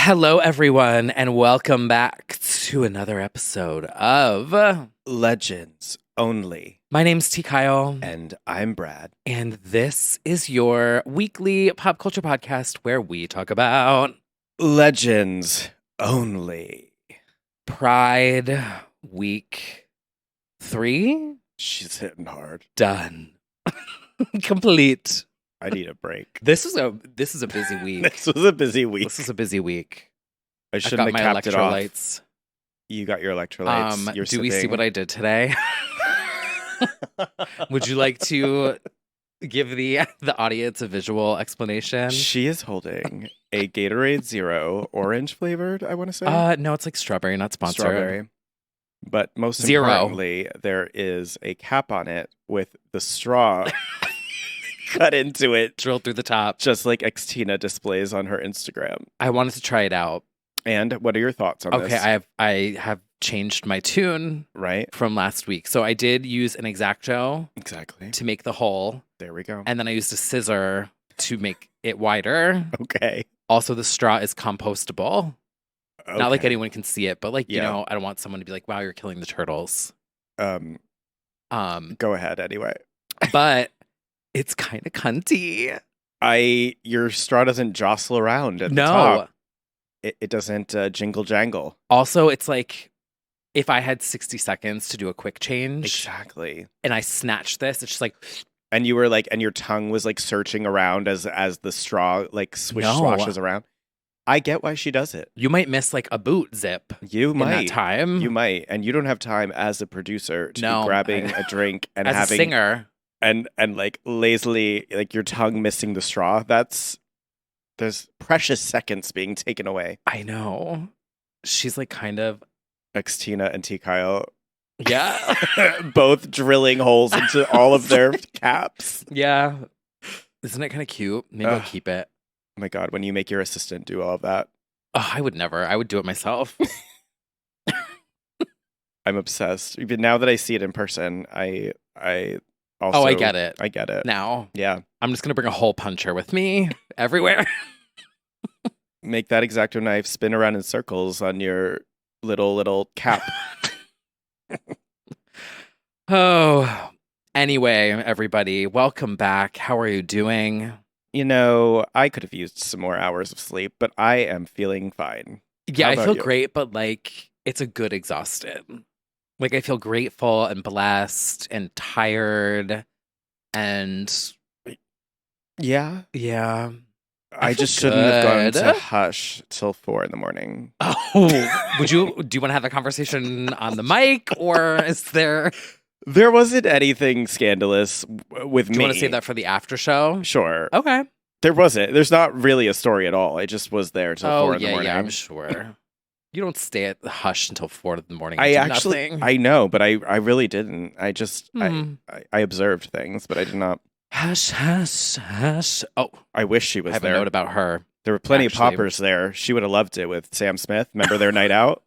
Hello, everyone, and welcome back to another episode of Legends Only. My name's T. Kyle, And I'm Brad. and this is your weekly pop culture podcast where we talk about Legends Only. Pride Week 3. She's hitting hard. Done. Complete. I need a break. This is a busy week. This was a busy week. This is a busy week. I I've shouldn't got my have capped it off. electrolytes. You got your electrolytes. You're Do we see what I did today? Would you like to give the audience a visual explanation? She is holding a Gatorade Zero, orange flavored, I want to say. No, it's like strawberry, not sponsored. Strawberry. But most Zero. importantly, there is a cap on it with the straw cut into it, Drilled through the top. just like Xtina displays on her Instagram. I wanted to try it out. And what are your thoughts on this? Okay, I have changed my tune Right? from last week. So I did use an X-Acto Exactly. to make the hole, There we go. and then I used a scissor to make it wider. Okay. Also, the straw is compostable. Not like Okay. anyone can see it, but like, you Yeah. know, I don't want someone to be like, wow, you're killing the turtles. Go ahead anyway. But it's kind of cunty. Your straw doesn't jostle around at the No. top. It doesn't jingle jangle. Also, it's like if I had 60 seconds to do a quick change Exactly. and I snatched this, it's just like, And you were like, and your tongue was like searching around as the straw like swish No. swashes around. I get why she does it. you might miss like a boot zip You in that might. time. You might, and you don't have time as a producer to No, be grabbing I- a drink and As having a singer. and like lazily like your tongue missing the straw. There's precious seconds being taken away. I know. She's like kind of, Xtina and T. Kyle yeah. both drilling holes into all of their caps. Yeah. Isn't it kind of cute? Maybe I'll Ugh. keep it. Oh my god, when you make your assistant do all of that. Oh, I would never. I would do it myself. I'm obsessed. Even now that I see it in person, I also I get it. I get it. Now, Yeah. I'm just going to bring a hole puncher with me everywhere. Make that X-Acto knife spin around in circles on your little cap. Oh, anyway, everybody, welcome back. How are you doing? You know, I could have used some more hours of sleep, but I am feeling fine. Yeah, How I about feel you? great, but like it's a good exhausted. Like I feel grateful and blessed and tired and Yeah. yeah. I feel just shouldn't have gone to good. hush till 4 a.m. Oh, do you want to have that conversation on the mic or is there There wasn't anything scandalous with do me. you want to save that for the after show? Sure. Okay. There wasn't. There's not really a story at all. I just was there till 4 in the morning. Yeah, I'm sure. You don't stay at the hush until 4 in the morning. I and do actually, nothing. I know, but I really didn't. I just, Hmm. I observed things, but I did not. Hush, hush, hush. Oh, I wish she I was have there. a note about her. There were plenty actually. of poppers there. She would have loved it with Sam Smith. Remember their night out?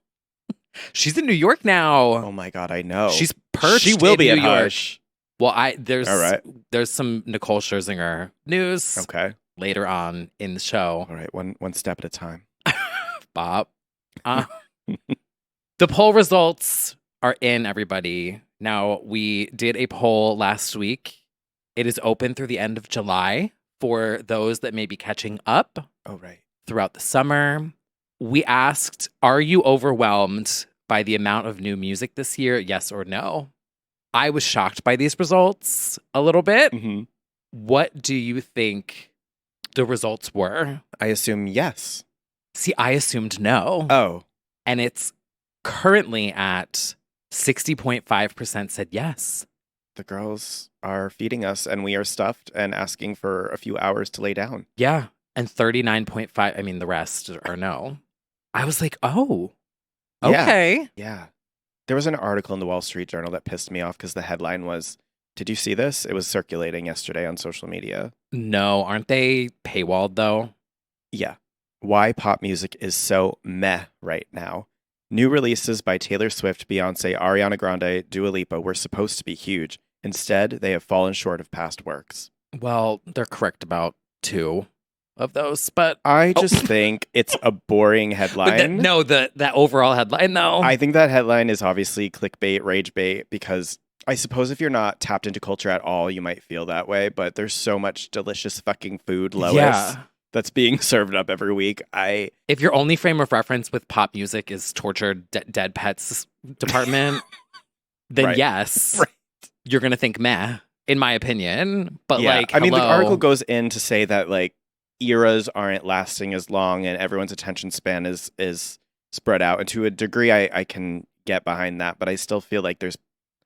She's in New York now. Oh my God, I know. She's perched. She will in be New at York. Hush. Well, All right. there's some Nicole Scherzinger news Okay. later on in the show. All right. One step at a time. Bob. The poll results are in, everybody. Now, we did a poll last week. It is open through the end of July for those that may be catching up Oh, right. throughout the summer. We asked, are you overwhelmed by the amount of new music this year? Yes or no? I was shocked by these results a little bit. Hmm. What do you think the results were? I assume yes. See, I assumed no. Oh, And it's currently at 60.5% said yes. the girls are feeding us and we are stuffed and asking for a few hours to lay down. Yeah. And 39.5, I mean, the rest are no. I was like, oh, Yeah. okay. Yeah. There was an article in the Wall Street Journal that pissed me off because the headline was, did you see this? It was circulating yesterday on social media. No, aren't they paywalled though? Yeah. Why pop music is so meh right now. New releases by Taylor Swift, Beyonce, Ariana Grande, Dua Lipa were supposed to be huge. Instead, they have fallen short of past works. Well, they're correct about two. of those. But I just think it's a boring headline. That overall headline though. I think that headline is obviously clickbait, rage bait, because I suppose if you're not tapped into culture at all, you might feel that way. But there's so much delicious fucking food, Lois, that's being served up every week. If your only frame of reference with pop music is tortured dead pets department, then Right. yes, Right. you're gonna think meh, in my opinion. But yeah, like, I mean, the hello. article goes in to say that like eras aren't lasting as long and everyone's attention span is spread out. And to a degree, I can get behind that, but I still feel like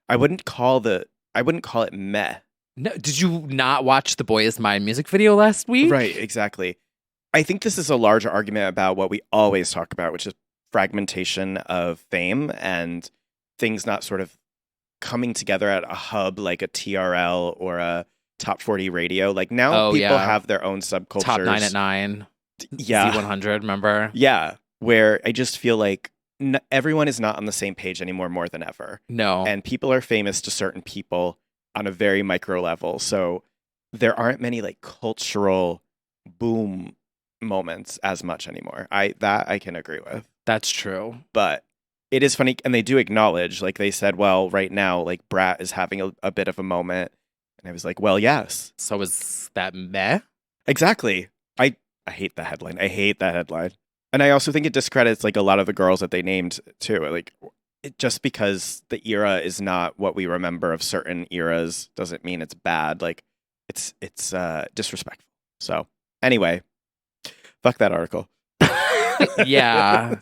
I wouldn't call it meh. No, did you not watch the Boy Is Mine music video last week? Right, exactly. I think this is a larger argument about what we always talk about, which is fragmentation of fame and things not sort of coming together at a hub like a TRL or a Top 40 radio. Like now people have their own subcultures. Top 9 at 9. Yeah. Z100, remember? Yeah, where I just feel like everyone is not on the same page anymore more than ever. No. And people are famous to certain people on a very micro level. So there aren't many like cultural boom moments as much anymore. I can agree with. That's true. But it is funny, and they do acknowledge, like they said, well, right now, like Brat is having a bit of a moment. And I was like, well, yes. So is that meh? Exactly. I hate that headline. I hate that headline. And I also think it discredits like a lot of the girls that they named too. Like just because the era is not what we remember of certain eras doesn't mean it's bad. Like it's disrespectful. So anyway, fuck that article. Yeah.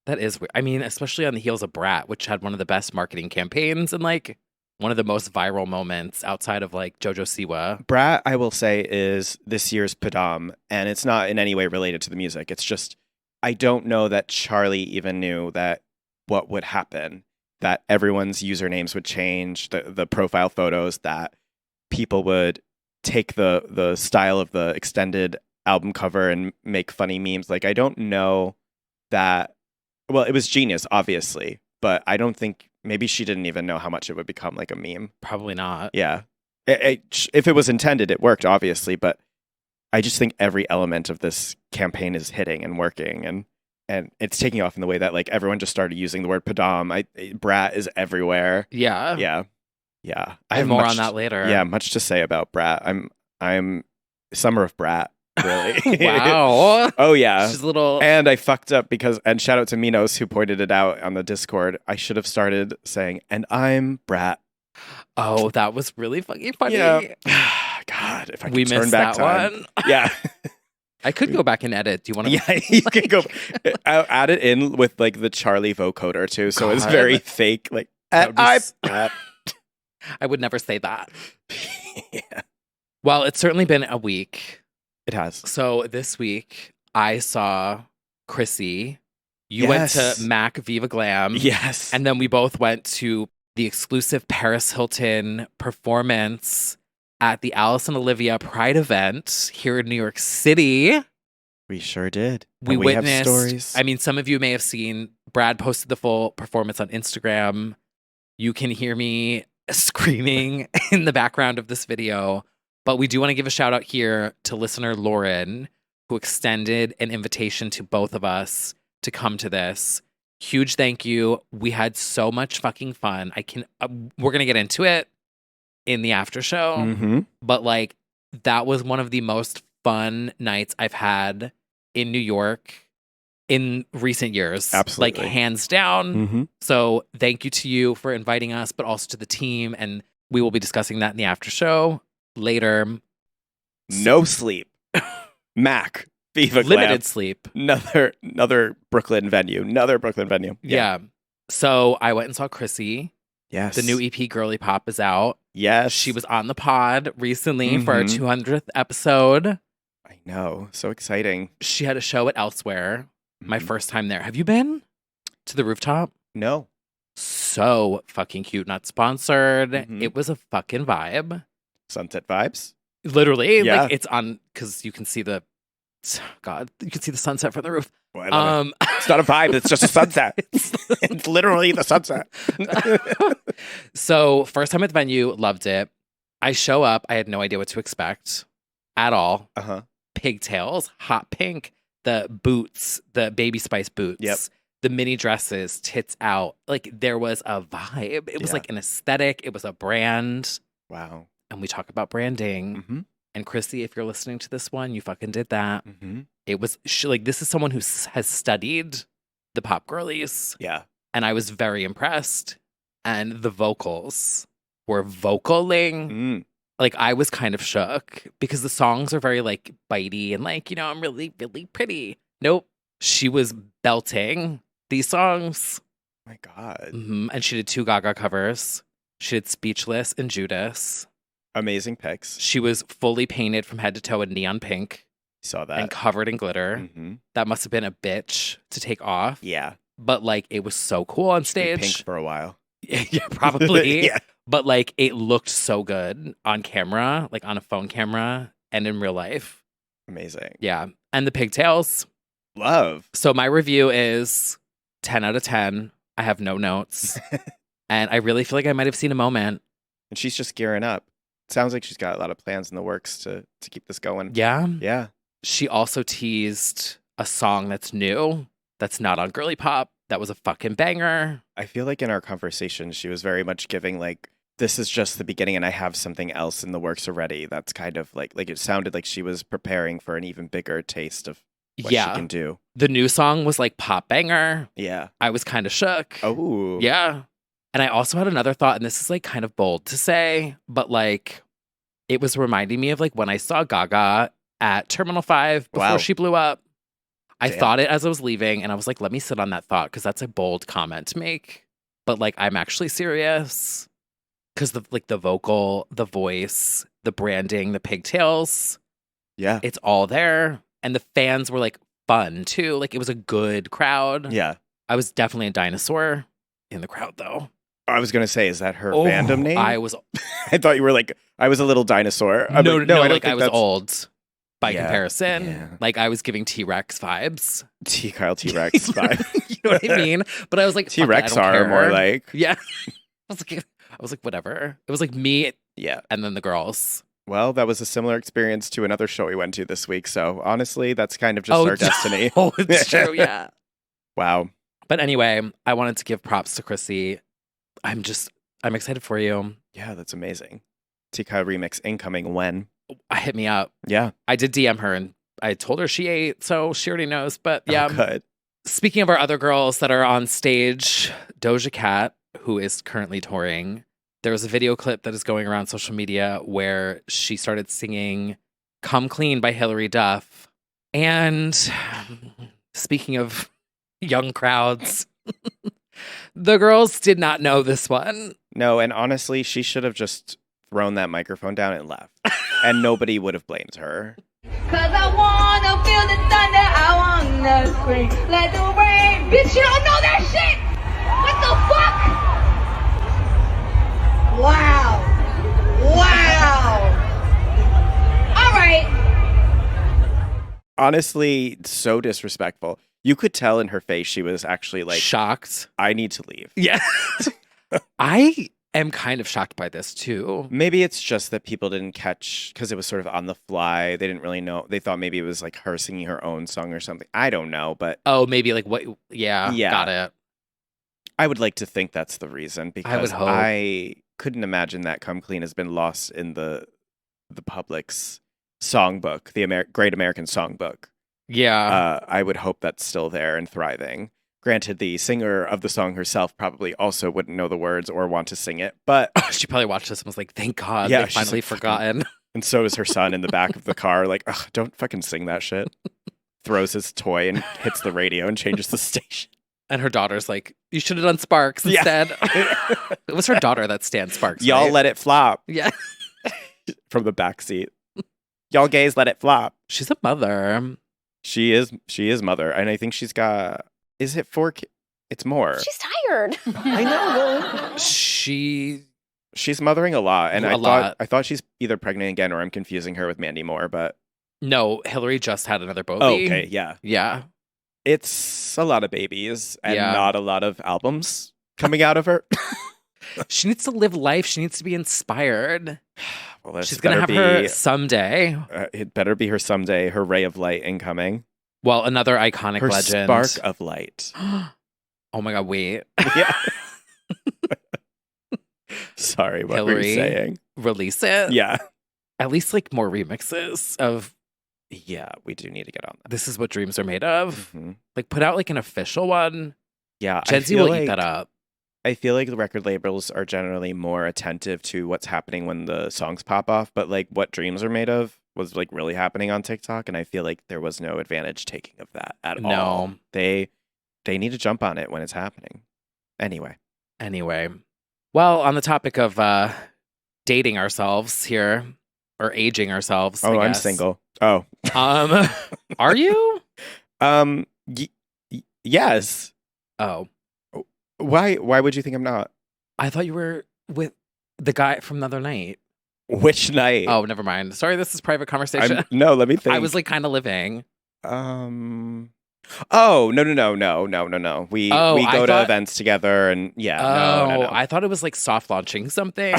That is weird. I mean, especially on the heels of Brat, which had one of the best marketing campaigns and like one of the most viral moments outside of like Jojo Siwa. Brat, I will say, is this year's Padam, and it's not in any way related to the music. It's just, I don't know that Charlie even knew that what would happen, that everyone's usernames would change, the profile photos, that people would take the style of the extended album cover and make funny memes. Like, I don't know that, well, it was genius, obviously, but I don't think, maybe she didn't even know how much it would become like a meme. Probably not. Yeah. If it was intended, it worked, obviously, but I just think every element of this campaign is hitting and working, and it's taking off in the way that like everyone just started using the word Padam. Brat is everywhere. Yeah. Yeah. I have more on that later. Yeah, much to say about Brat. I'm Summer of Brat, really. Wow. Oh yeah. She's a little. And I fucked up and shout out to Minos who pointed it out on the Discord. I should have started saying, and I'm Brat. Oh, that was really fucking funny. Yeah. God, if I could turn missed back that time. one. Yeah. I could go back and edit. Do you want to? Yeah, you can go. I'll add it in with like the Charlie vocoder too, so it's very fake. Like I would never say that. Yeah. Well, it's certainly been a week. It has. So this week I saw Chrissy. You went to Mac Viva Glam. Yes. And then we both went to the exclusive Paris Hilton performance at the Alice and Olivia Pride event here in New York City. We sure did. We witnessed, have stories. I mean, some of you may have seen, Brad posted the full performance on Instagram. You can hear me screaming in the background of this video. But we do want to give a shout out here to listener Lauren, who extended an invitation to both of us to come to this. Huge thank you. We had so much fucking fun. We're going to get into it in the after show. Mm-hmm. But like, that was one of the most fun nights I've had in New York in recent years. Absolutely. Like, hands down. Mm-hmm. So thank you to you for inviting us, but also to the team. And we will be discussing that in the after show later. No sleep. Mac. Viva Glam. Limited sleep. Another Brooklyn venue. Yeah. So I went and saw Chrissy. Yes. The new EP Girly Pop is out. Yes. She was on the pod recently for our 200th episode. I know. So exciting. She had a show at Elsewhere. My first time there. Have you been to the rooftop? No. So fucking cute. Not sponsored. It was a fucking vibe. Sunset vibes. Literally. Yeah. Like, it's on, because you can see the, God, you can see the sunset from the roof. Oh, I love it. It's not a vibe. It's just a sunset. It's literally the sunset. So first time at the venue, loved it. I show up. I had no idea what to expect at all. Uh-huh. pigtails, hot pink, the boots, the Baby Spice boots. Yep. The mini dresses, tits out. Like, there was a vibe. It was like an aesthetic. It was a brand. Wow. And we talk about branding. Mm-hmm. And Chrissy, if you're listening to this one, you fucking did that. Mm-hmm. It was like, this is someone who has studied the pop girlies. Yeah. And I was very impressed. And the vocals were vocaling. Mm. Like, I was kind of shook because the songs are very like bitey and like, I'm really, really pretty. Nope. She was belting these songs. Oh my God. Mm-hmm. And she did 2 Gaga covers. She did Speechless and Judas. Amazing pics. She was fully painted from head to toe in neon pink. Saw that. And covered in glitter. Mm-hmm. That must have been a bitch to take off. Yeah. But like, it was so cool on stage. Pink for a while. Yeah, probably. Yeah. But like, it looked so good on camera, like on a phone camera and in real life. Amazing. Yeah. And the pigtails. Love. So my review is 10 out of 10. I have no notes. And I really feel like I might have seen a moment. And she's just gearing up. Sounds like she's got a lot of plans in the works to keep this going. Yeah. Yeah. She also teased a song that's new, that's not on Girly Pop. That was a fucking banger. I feel like in our conversation, she was very much giving like, this is just the beginning and I have something else in the works already. That's kind of like it sounded like she was preparing for an even bigger taste of what she can do. The new song was like pop banger. Yeah. I was kind of shook. Oh. Yeah. And I also had another thought, and this is like kind of bold to say, but like it was reminding me of like when I saw Gaga at Terminal 5 before she blew up. I thought it as I was leaving, and I was like, let me sit on that thought because that's a bold comment to make. But like, I'm actually serious because the vocal, the voice, the branding, the pigtails. Yeah. It's all there. And the fans were like fun too. Like, it was a good crowd. Yeah. I was definitely a dinosaur in the crowd though. I was going to say, is that her fandom name? I was. I thought you were like, I was a little dinosaur. No, I like I was old by comparison. Yeah. Like I was giving T-Rex vibes. Kyle T-Rex vibe. You know what I mean? But I was like, T-Rex are more like. Yeah. I was like, whatever. It was like me. Yeah. And then the girls. Well, that was a similar experience to another show we went to this week. So honestly, that's kind of just our destiny. Oh, it's true. Yeah. Wow. But anyway, I wanted to give props to Chrissy. I'm excited for you. Yeah, that's amazing. T-Kyle remix incoming when? Hit me up. Yeah. I did DM her and I told her she ate, so she already knows. But yeah. Oh, good. Speaking of our other girls that are on stage, Doja Cat, who is currently touring, there was a video clip that is going around social media where she started singing Come Clean by Hilary Duff. And speaking of young crowds, the girls did not know this one. No, and honestly, she should have just thrown that microphone down and left. And nobody would have blamed her. Cause I wanna feel the thunder, I wanna scream, let the rain. Bitch, you don't know that shit! What the fuck? Wow. All right. Honestly, so disrespectful. You could tell in her face she was actually like shocked. I need to leave. Yeah. I am kind of shocked by this too. Maybe it's just that people didn't catch because it was sort of on the fly. They didn't really know. They thought maybe it was like her singing her own song or something. I don't know, but maybe like what? Yeah, got it. I would like to think that's the reason because I would hope. I couldn't imagine that "Come Clean" has been lost in the public's songbook, the Great American Songbook. Yeah, I would hope that's still there and thriving. Granted, the singer of the song herself probably also wouldn't know the words or want to sing it, but she probably watched this and was like, "Thank God, they finally forgotten." And so is her son in the back of the car, like, "Don't fucking sing that shit." Throws his toy and hits the radio and changes the station. And her daughter's like, "You should have done Sparks instead." It was her daughter that stands Sparks. Y'all right? let it flop. Yeah, from the back seat. Y'all gays let it flop. She's a mother. She is mother, and I think she's got. Is it 4 kids? It's more. She's tired. I know. She's mothering a lot, and I thought she's either pregnant again or I'm confusing her with Mandy Moore, but no, Hillary just had another baby. Oh, okay, yeah. Yeah. It's a lot of babies and Yeah. not a lot of albums coming out of her. She needs to live life. She needs to be inspired. Well, this She's gonna have better her someday. it better be her someday. Her ray of light incoming. Well, another iconic Her legend. spark of light. Oh my God, wait. Yeah. Sorry, what were Hillary, you saying? release it. Yeah. At least like more remixes of Yeah, we do need to get on that. This Is What Dreams Are Made Of. Mhm. Like put out like an official one. Yeah, Gen Z will eat that up. I feel like the record labels are generally more attentive to what's happening when the songs pop off, but like What Dreams Are Made Of was like really happening on TikTok, and I feel like there was no advantage taking of that at all. No. They need to jump on it when it's happening. Anyway. Well, on the topic of dating ourselves here, or aging ourselves. Oh, I I'm guess. single. Oh. Are you? Yes. Oh. Why would you think I'm not? I thought you were with the guy from the other night. Which night? Oh, never mind. Sorry, this is private conversation. No, let me think. I was like kind of living. Oh, no. We go to events together and yeah. No. I thought it was like soft launching something.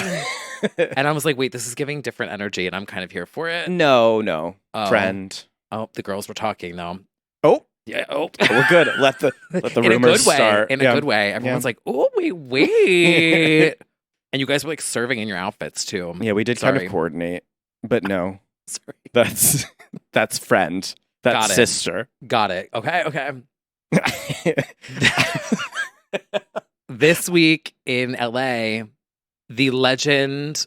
And I was like, wait, this is giving different energy and I'm kind of here for it. No. Oh. Friend. Oh, the girls were talking though. Oh. Yeah. Oh. We're good. Let the rumors start. In a good way. Everyone's like, oh, wait. And you guys were like serving in your outfits too. Yeah, we did kind of coordinate. But no. Sorry. That's friend. That's sister. Got it. Okay. This week in LA, the legend,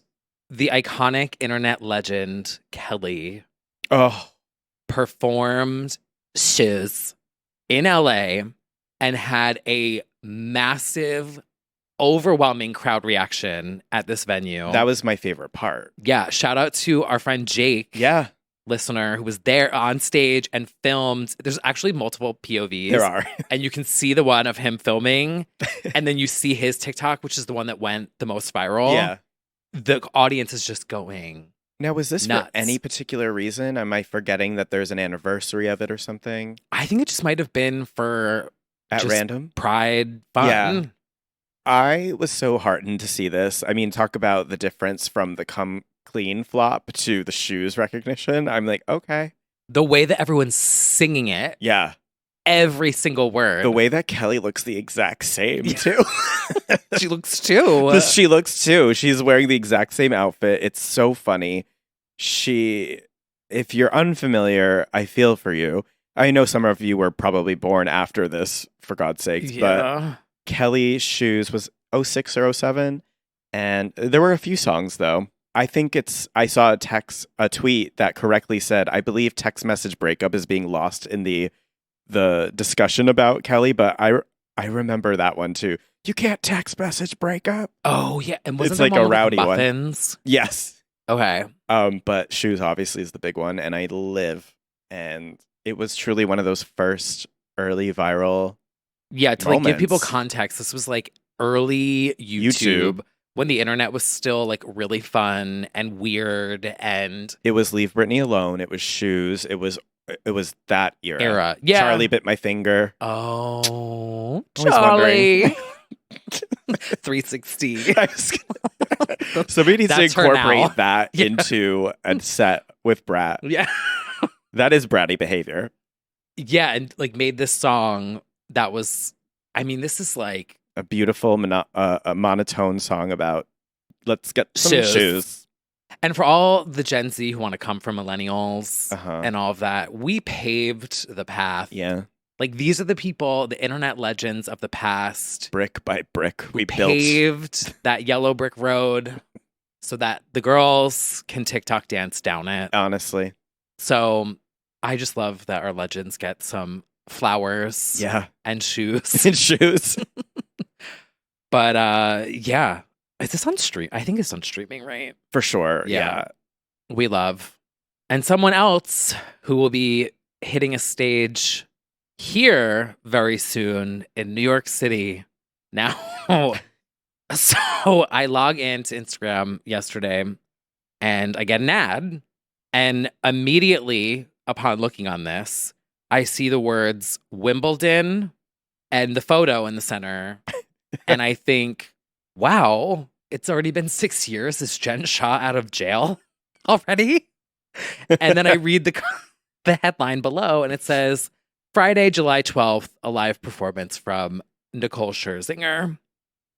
the iconic internet legend, Kelly, performed shows in LA and had a massive, overwhelming crowd reaction at this venue. That was my favorite part. Yeah. Shout out to our friend Jake. Yeah. Listener who was there on stage and filmed. There's actually multiple POVs. There are. And you can see the one of him filming and then you see his TikTok, which is the one that went the most viral. Yeah. The audience is just going Now, was this nuts. for any particular reason? Am I forgetting that there's an anniversary of it or something? I think it just might have been for At just random? pride fun. Yeah. I was so heartened to see this. I mean, talk about the difference from the Come Clean flop to the shoes recognition. I'm like, okay. The way that everyone's singing it. Yeah. Every single word. The way that Kelly looks the exact same, too. She looks too. She looks too. She's wearing the exact same outfit. It's so funny. If you're unfamiliar, I feel for you. I know some of you were probably born after this, for God's sakes, but Kelly's shoes was 06 or 07. And there were a few songs, though. I think I saw a tweet that correctly said, I believe text message breakup is being lost in the discussion about Kelly, but I remember that one too. You can't text message breakup. Oh yeah, and wasn't it's there like one a with rowdy muffins? one. Yes. Okay. But shoes obviously is the big one, and and it was truly one of those first early viral. Yeah, to moments. like give people context, this was like early YouTube. When the internet was still like really fun and weird, and it was Leave Britney Alone. It was shoes. It was that era. Yeah. Charlie Bit My Finger. Oh, Always Charlie. 360. Somebody needs to That's her now. incorporate that into a set with Brat. Yeah. That is bratty behavior. Yeah, and like made this song that was, I mean, this is like a beautiful a monotone song about let's get some shoes. And for all the Gen Z who want to come from millennials Uh-huh. and all of that, we paved the path. Yeah. Like these are the people, the internet legends of the past. Brick by brick, we paved that yellow brick road so that the girls can TikTok dance down it. Honestly. So I just love that our legends get some flowers. Yeah. And shoes. And shoes. But yeah. Is this on stream? I think it's on streaming, right? For sure. Yeah. We love. And someone else who will be hitting a stage here very soon in New York City. Now, so I log into Instagram yesterday and I get an ad. And immediately upon looking on this, I see the words Wimbledon and the photo in the center. And I think, wow, it's already been 6 years. Is Jen Shah out of jail already? And then I read the headline below, and it says, Friday, July 12th, a live performance from Nicole Scherzinger.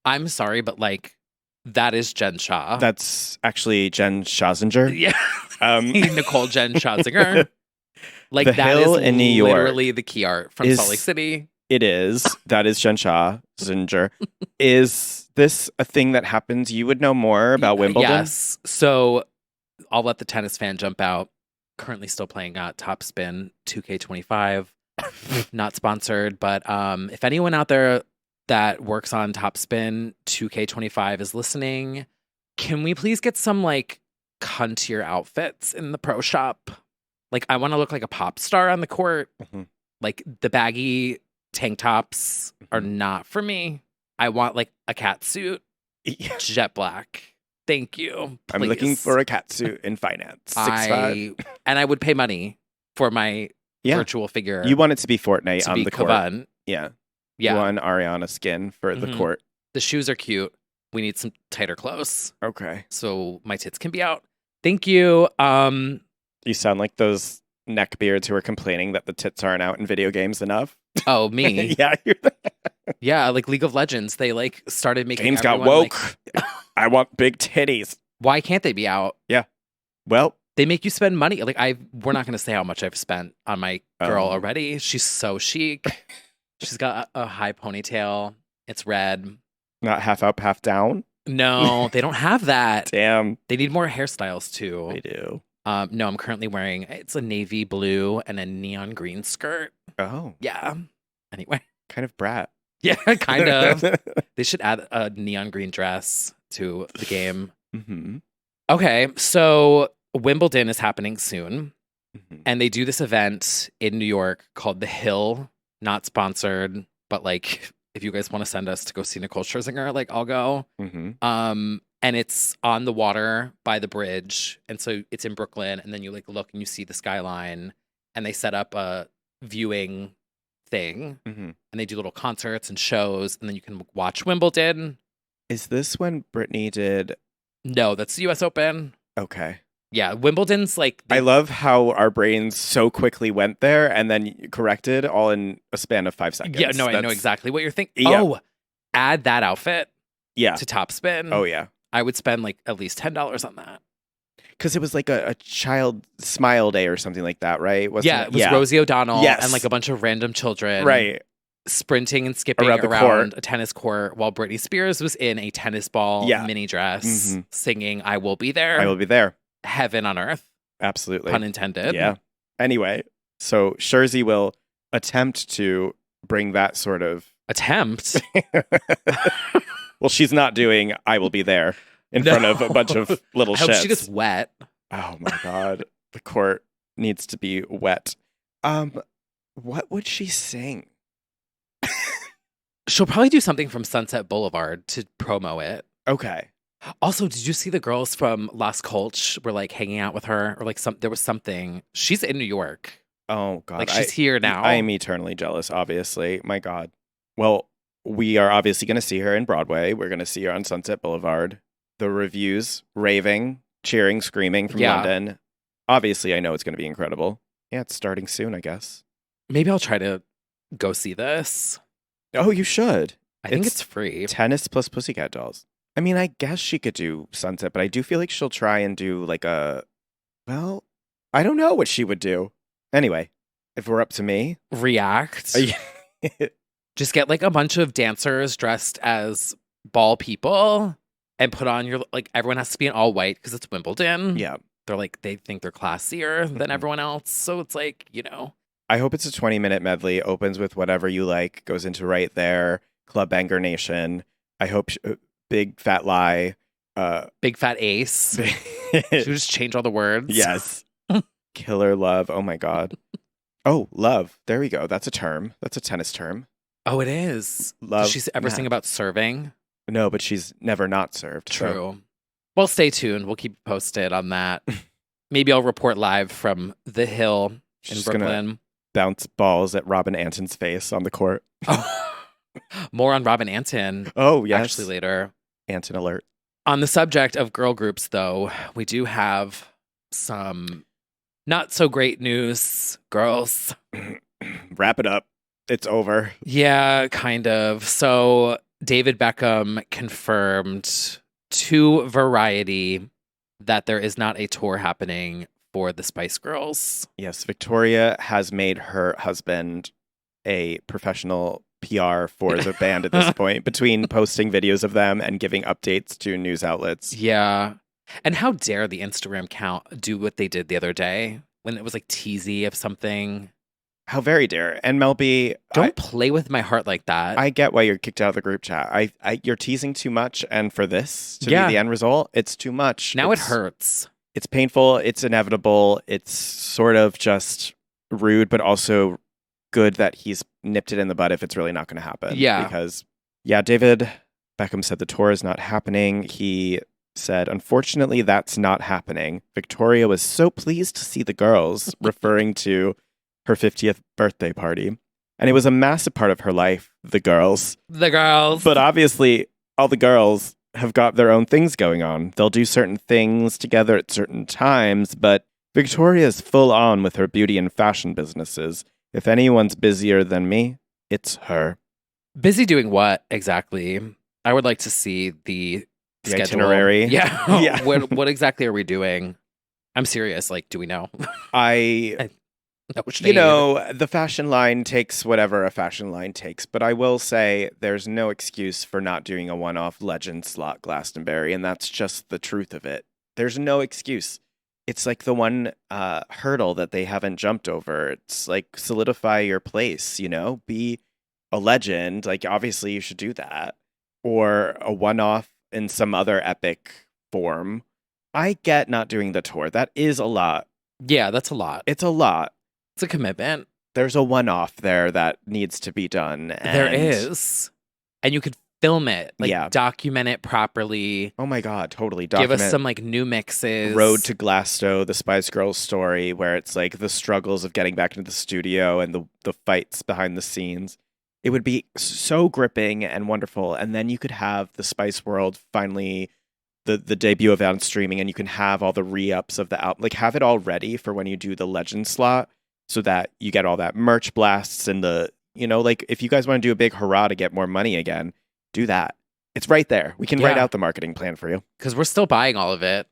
I'm sorry, but like, that is Jen Shah. That's actually Jen Schazinger. Yeah. Um, Nicole Jen Scherzinger. Like, The that Hill is in New York literally the key art from is- Salt Lake City. It is. That is Jen Schazinger. Is this a thing that happens? You would know more about Wimbledon? Yes. So I'll let the tennis fan jump out. Currently still playing Top Spin 2K25. Not sponsored, but if anyone out there that works on Top Spin 2K25 is listening, can we please get some like cuntier outfits in the pro shop? Like, I want to look like a pop star on the court. Mhm. Like, the baggy tank tops are not for me. I want like a cat suit, Yeah. jet black. Thank you. I'm looking please. for a cat suit in finance. 6'5". And I would pay money for my Yeah. virtual figure. You want it to be Fortnite to on be the court. Kavan. Yeah. Yeah. You want Ariana skin for the Mhm. court. The shoes are cute. We need some tighter clothes Okay. so my tits can be out. Thank you. You sound like those neckbeards who are complaining that the tits aren't out in video games enough. Oh, me. Yeah. Yeah, like League of Legends. They like started making Games got everyone, woke. I want big titties. why can't they be out? Well, They make you spend money. Like, we're not going to say how much I've spent on my girl Oh. already. She's so chic. She's got a high ponytail. It's red. not half up, half down. No, they don't have that. Damn, They need more hairstyles too. they do. No, I'm currently wearing, it's a navy blue and a neon green skirt. Oh, Yeah. Anyway. kind of brat. Yeah, kind of. They should add a neon green dress to the game. Mm-hmm. Okay, so Wimbledon is happening soon, Mm-hmm. and they do this event in New York called The Hill. Not sponsored, but like, if you guys want to send us to go see Nicole Scherzinger, like, I'll go. Mm-hmm. And it's on the water by the bridge, and so it's in Brooklyn, and then you like look and you see the skyline, and they set up a viewing thing, Mm-hmm. and they do little concerts and shows, and then you can watch Wimbledon. Is this when Britney did? No, that's the U.S. Open. Okay. Yeah, Wimbledon's like I love how our brains so quickly went there and then corrected all in a span of 5 seconds. yeah. No, I know That's- exactly what you're thinking. Yeah. Oh, add that outfit Yeah. to Top Spin. Oh, yeah. I would spend like at least $10 on that. Because it was like a child smile day or something like that, right? Wasn't Yeah, it was Rosie O'Donnell Yes. and like a bunch of random children, Right. sprinting and skipping Around around, the court. a tennis court while Britney Spears was in a tennis ball Yeah. mini dress Mhm. singing "I Will Be There." I will be there. Heaven on earth, Absolutely. pun intended. Yeah. Anyway, so Scherzy will attempt to bring that sort of. Attempt. Well, she's not doing I will be there in No. front of a bunch of little I hope shits. she gets wet. Oh my god. The court needs to be wet. What would she sing? She'll probably do something from Sunset Boulevard to promo it. Okay. Also, did you see the girls from Las Colch were like hanging out with her, or like there was something? She's in New York, Oh god. like she's here now. I am eternally jealous, obviously. My god. Well, we are obviously going to see her in Broadway. We're going to see her on Sunset Boulevard. The reviews, raving, cheering, screaming from Yeah. London. Obviously, I know it's going to be incredible. Yeah, it's starting soon, I guess. Maybe I'll try to go see this. Oh, you should. I think It's it's free. Tennis plus Pussycat Dolls. I mean, I guess she could do Sunset, but I do feel like she'll try and do like well, I don't know what she would do. Anyway, if we're up to me. React. Just get like a bunch of dancers dressed as ball people and put on your, like, everyone has to be in all white because it's Wimbledon. Yeah. They're like, they think they're classier than Mhm. everyone else. So it's like, you know. I hope it's a 20-minute medley, opens with Whatever You Like, goes into Right There, Club Banger Nation. I hope Big Fat Lie. Big Fat Ace. Should we just change all the words? Yes. Killer Love. Oh my God. Oh, love. There we go. That's a term. That's a tennis term. Oh, it is. Love. Does she ever Matt. sing about serving? No, but she's never not served. so- True. Well, stay tuned. We'll keep you posted on that. Maybe I'll report live from The Hill in She's gonna Brooklyn. bounce balls at Robin Anton's face on the court. Oh. More on Robin Anton Oh, yes. actually later. Anton alert. On the subject of girl groups, though, we do have some not so great news, girls. Wrap it up. It's over. Yeah, kind of. So David Beckham confirmed to Variety that there is not a tour happening for the Spice Girls. Yes, Victoria has made her husband a professional PR for the band at this point, between posting videos of them and giving updates to news outlets. Yeah. And how dare the Instagram account do what they did the other day when it was like teasy of something? How very dare. And Mel B, Don't play with my heart like that. I get why you're kicked out of the group chat. You're teasing too much, and for this to be the end result, it's too much. Now it hurts. It's painful. It's inevitable. It's sort of just rude, but also good that he's nipped it in the bud if it's really not going to happen. Yeah. Because, David Beckham said the tour is not happening. He said, unfortunately, that's not happening. Victoria was so pleased to see the girls, referring to her 50th birthday party. And it was a massive part of her life, the girls. The girls. But obviously, all the girls have got their own things going on. They'll do certain things together at certain times, but Victoria's full on with her beauty and fashion businesses. If anyone's busier than me, it's her. Busy doing what exactly? I would like to see the schedule. Itinerary. Yeah. Yeah. What exactly are we doing? I'm serious. Like, do we know? No shade. You know, the fashion line takes whatever a fashion line takes, but I will say there's no excuse for not doing a one-off legend slot Glastonbury, and that's just the truth of it. There's no excuse. It's like the one hurdle that they haven't jumped over. It's like solidify your place, be a legend. Like, obviously you should do that. Or a one-off in some other epic form. I get not doing the tour. That is a lot. Yeah, that's a lot. It's a lot. It's a commitment. There's a one-off there that needs to be done. There is. And you could film it, Yeah. document it properly. Oh my God, totally. Give us some new mixes. Road to Glasto, the Spice Girls story, where it's like the struggles of getting back into the studio and the fights behind the scenes. It would be so gripping and wonderful. And then you could have the Spice World finally, the debut of it on streaming, and you can have all the re-ups of the album. Like, have it all ready for when you do the legend slot so that you get all that merch blasts and if you guys want to do a big hurrah to get more money again, do that. It's right there. We can write out the marketing plan for you. Because we're still buying all of it.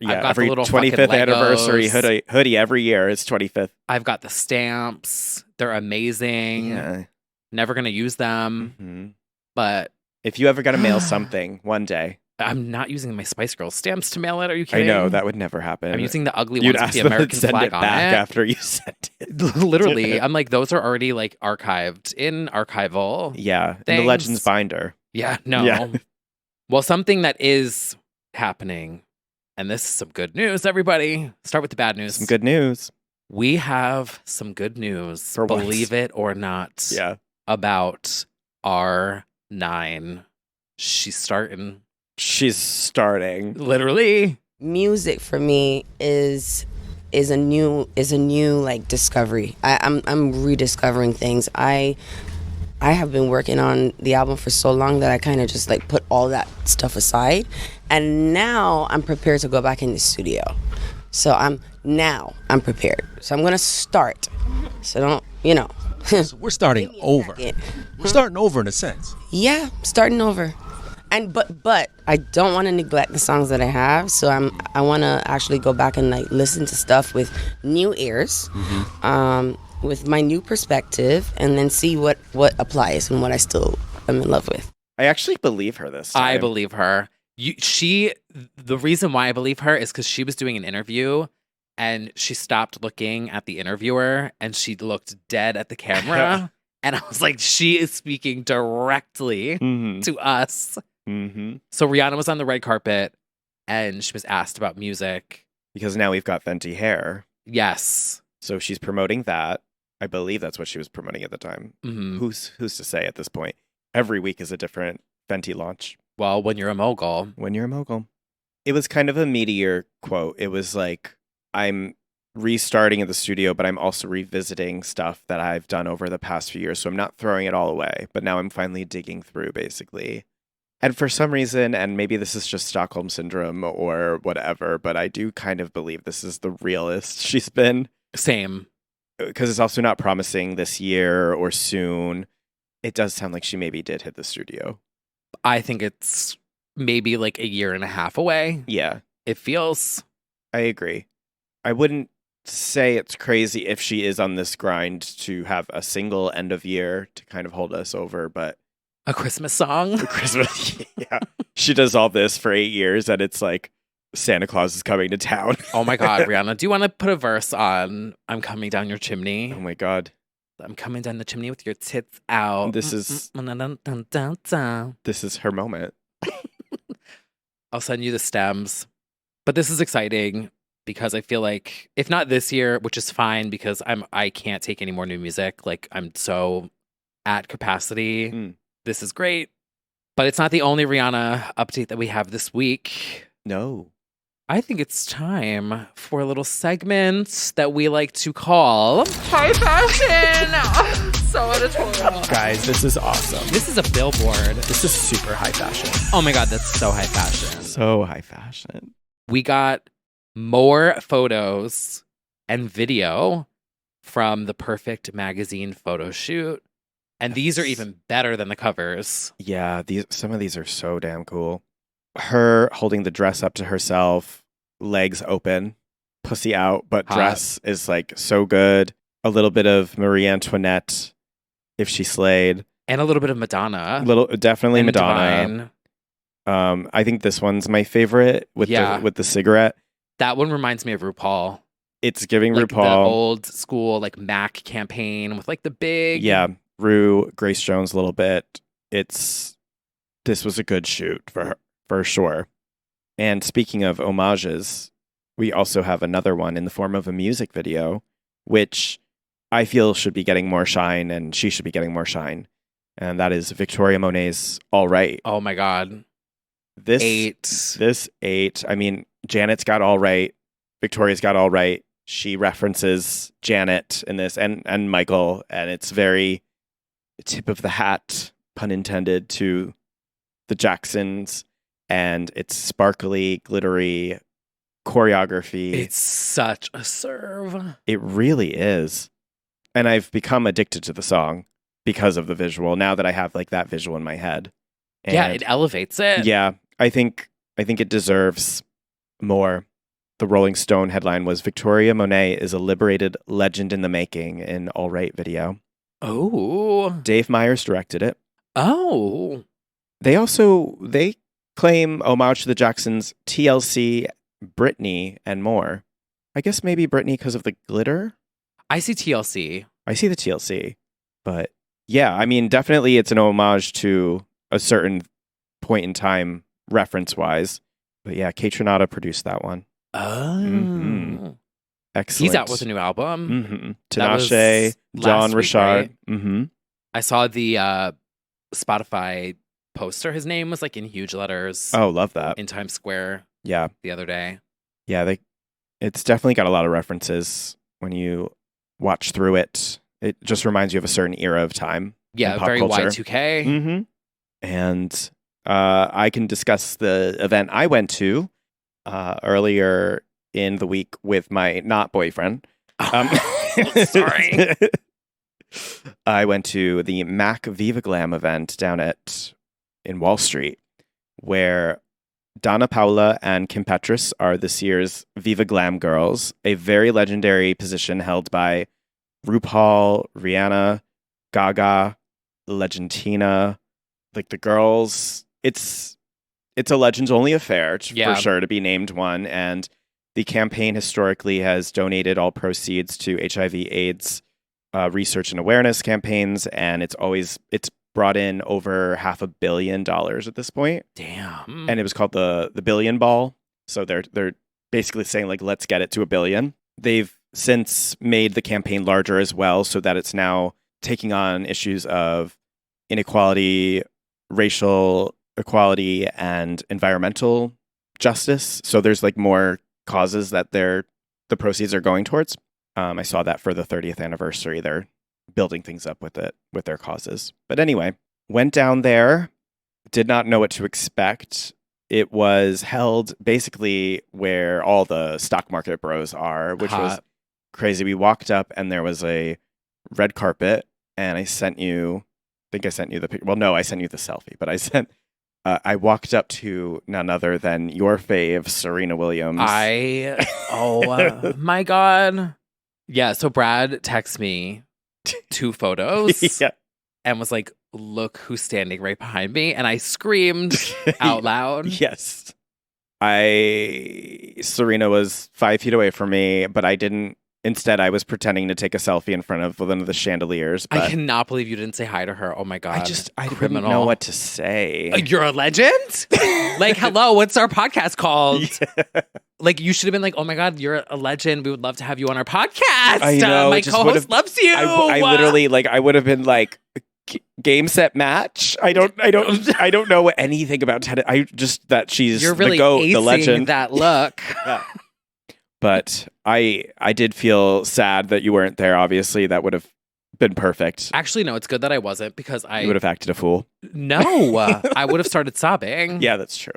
Yeah, got every the little 25th anniversary Legos. hoodie every year is 25th. I've got the stamps. They're amazing. Yeah. Never going to use them. Mm-hmm. But if you ever got to mail something one day. I'm not using my Spice Girls stamps to mail it. Are you I kidding? know, that would never happen. I'm using the ugly You'd ones with ask the them American to send flag it on back it. after you sent it. Literally. I'm like, those are already archived in archival. Yeah, in the things. Legends binder. Yeah, no. Yeah. Well, something that is happening, and this is some good news, everybody. Start with the bad news. Some good news. We have some good news, For once. believe it or not, Yeah. about R9. She's starting. She's starting. Literally. Music for me is a new discovery. I'm rediscovering things. I have been working on the album for so long that I kind of just put all that stuff aside, and now I'm prepared to go back in the studio. So I'm prepared. So I'm gonna start. So don't So we're starting over. We're starting over in a sense. Yeah, starting over. And but I don't want to neglect the songs that I have, so I want to actually go back and listen to stuff with new ears, with my new perspective, and then see what applies and what I still am in love with. I actually believe her this time. I believe her. The reason why I believe her is because she was doing an interview and she stopped looking at the interviewer and she looked dead at the camera. And I was like, she is speaking directly to us. Mm-hmm. So Rihanna was on the red carpet and she was asked about music. Because now we've got Fenty hair. Yes. So she's promoting that. I believe that's what she was promoting at the time. Mm-hmm. Who's to say at this point? Every week is a different Fenty launch. Well, when you're a mogul. When you're a mogul. It was kind of a meteor quote. It was like, I'm restarting in the studio, but I'm also revisiting stuff that I've done over the past few years. So I'm not throwing it all away, but now I'm finally digging through, basically. And for some reason, and maybe this is just Stockholm Syndrome or whatever, but I do kind of believe this is the realest she's been. Same. Because it's also not promising this year or soon. It does sound like she maybe did hit the studio. I think it's maybe like a year and a half away. Yeah, It feels. I agree. I wouldn't say it's crazy if she is on this grind to have a single end of year to kind of hold us over, but A Christmas song. for Christmas, yeah. She does all this for 8 years and it's like Santa Claus is coming to town. Oh my God, Rihanna. Do you want to put a verse on I'm coming down your chimney? Oh my God. I'm coming down the chimney with your tits out. This is I'll this is her moment. send you the stems. But this is exciting because I feel like if not this year, which is fine because I can't take any more new music. Like I'm so at capacity. Mm. This is great. But it's not the only Rihanna update that we have this week. No. I think it's time for a little segment that we like to call High Fashion. So editorial. Guys, this is awesome. This is a billboard. This is super high fashion. Oh my God, that's so high fashion. So high fashion. We got more photos and video from the Perfect Magazine photo shoot. And these are even better than the covers. Yeah, some of these are so damn cool. Her holding the dress up to herself, legs open, pussy out, but Hot. dress is like so good. A little bit of Marie Antoinette, if she slayed. And a little bit of Madonna. Definitely and Madonna. Divine. I think this one's my favorite with the cigarette. That one reminds me of RuPaul. It's giving Like RuPaul. the old school like MAC campaign with like the big. Yeah, Ru, Grace Jones a little bit. This was a good shoot for her, for sure. And speaking of homages, we also have another one in the form of a music video, which I feel should be getting more shine and she should be getting more shine. And that is Victoria Monet's All Right. Oh my God. This 8. I mean, Janet's got All Right. Victoria's got All Right. She references Janet in this and Michael, and it's very tip of the hat, pun intended, to the Jacksons, and it's sparkly, glittery choreography. It's such a serve. It really is. And I've become addicted to the song because of the visual, now that I have like that visual in my head. And Yeah, it elevates it. yeah, I think it deserves more. The Rolling Stone headline was Victoria Monet is a liberated legend in the making in All Right video. Oh. Dave Meyers directed it. Oh. They claim homage to the Jacksons, TLC, Britney, and more. I guess maybe Britney because of the glitter. I see TLC. I see the TLC. But yeah, I mean, definitely it's an homage to a certain point in time reference-wise. But yeah, Kate Trinata produced that one. Oh. Mhm. Excellent. He's out with a new album. That was Tinashe, John last week, Richard. right? Mm-hmm. I saw the Spotify poster. His name was like in huge letters Oh, love that. in Times Square Yeah. the other day. Yeah, it's definitely got a lot of references when you watch through it. It just reminds you of a certain era of time. Yeah, pop very culture. Y2K. Mm-hmm. And I can discuss the event I went to earlier in the week with my not boyfriend. Sorry. I went to the Mac Viva Glam event down in Wall Street, where Donna Paula and Kim Petras are this year's Viva Glam girls, a very legendary position held by RuPaul, Rihanna, Gaga, Legendina, like the girls. It's a legends only affair Yeah. for sure to be named one, and the campaign historically has donated all proceeds to HIV/AIDS research and awareness campaigns, and it's brought in over $500 million at this point. Damn. And it was called the Billion Ball. So they're basically saying like, let's get it to 1 billion. They've since made the campaign larger as well, so that it's now taking on issues of inequality, racial equality, and environmental justice. So there's like more causes that the proceeds are going towards. I saw that for the 30th anniversary, they're building things up with their causes. But anyway, went down there. did not know what to expect. It was held basically where all the stock market bros are, which was Hot. crazy. We walked up and there was a red carpet, and I sent you, I think I sent you the picture. Well, no, I sent you the selfie, but I walked up to none other than your fave, Serena Williams. Oh my God. Yeah, so Brad texted me 2 photos Yeah. and was like, look who's standing right behind me. And I screamed out loud. Yes. Serena was 5 feet away from me, but I didn't. Instead, I was pretending to take a selfie in front of one of the chandeliers. But I cannot believe you didn't say hi to her. Oh my God. I Criminal. didn't know what to say. You're a legend? Like, hello, what's our podcast called? Yeah. Like, you should have been like, oh my God, you're a legend. We would love to have you on our podcast. I know, my it just co-host would've- loves you. I literally, like, I would have been like, game, set, match. I don't know anything about tennis. I just that she's You're really the GOAT, acing the legend. that look. Yeah. But I did feel sad that you weren't there. Obviously, that would have been perfect. Actually, no, it's good that I wasn't because You would have acted a fool. No, I would have started sobbing. Yeah, that's true.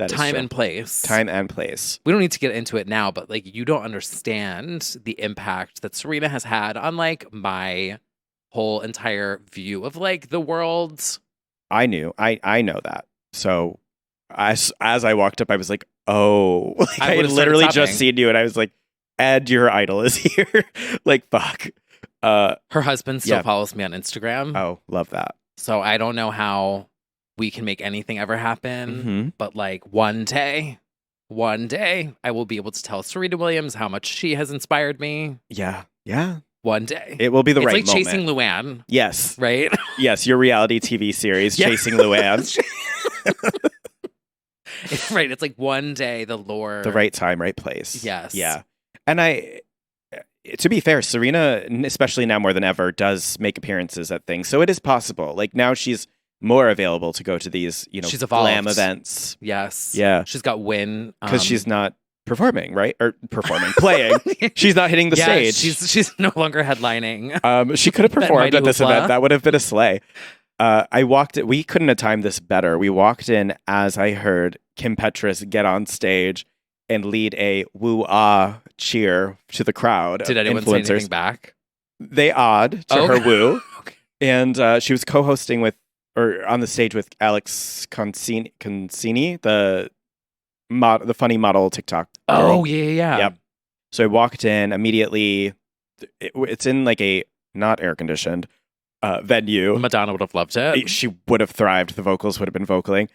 That is Time true. and place. Time and place. We don't need to get into it now, but like you don't understand the impact that Serena has had on like my whole entire view of like the world. I knew. I know that. So as I walked up, I was like, oh, like, I I had would've started literally sobbing. just seen you, and I was like, Ed, your idol is here. Like, fuck. Her husband still Yeah. follows me on Instagram. Oh, love that. So I don't know how we can make anything ever happen. Mhm. But like one day, I will be able to tell Serena Williams how much she has inspired me. Yeah. Yeah. One day. It will be the It's right like moment. chasing Luann, Yes. right? Yes. Your reality TV series, Yeah. Chasing Luann. Right. It's like one day the lore. The right time, right place. Yes. Yeah. And to be fair, Serena, especially now more than ever, does make appearances at things. So it is possible. Like now she's more available to go to these, She's evolved. glam events. Yes. Yeah. She's got win. Because she's not performing, right? Or playing. She's not hitting the Yeah, stage. she's no longer headlining. She could have performed mighty at this hoopla. event. That would have been a slay. We couldn't have timed this better. We walked in as I heard Kim Petras get on stage and lead a woo-ah cheer to the crowd. Did of anyone say influencers. anything back? They awed to Oh, her okay. woo. Okay. And she was co-hosting or on the stage with Alex Consini, the funny model TikTok girl. Oh, yeah. Yep. So I walked in immediately. It's in like a not air-conditioned venue. Madonna would have loved it. She would have thrived. The vocals would have been vocaling.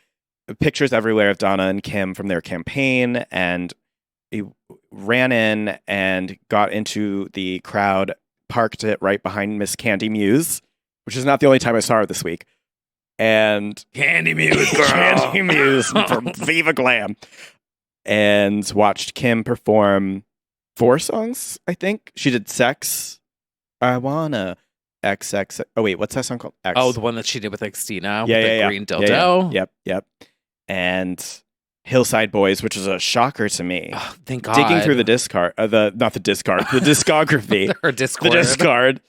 Pictures everywhere of Donna and Kim from their campaign, and he ran in and got into the crowd, parked it right behind Miss Candy Muse, which is not the only time I saw her this week. And Candy Muse, Candy Muse from Viva Glam, and watched Kim perform 4 songs. I think she did "Sex," "I Wanna," XXX. Oh wait, what's that song called? X. Oh, the one that she did with Xtina with Yeah, the yeah, yeah. green Yeah, dildo. yeah. Yep. And Hillside Boys, which was a shocker to me. Oh, thank God. Digging through the discography, Her the Discord. discard.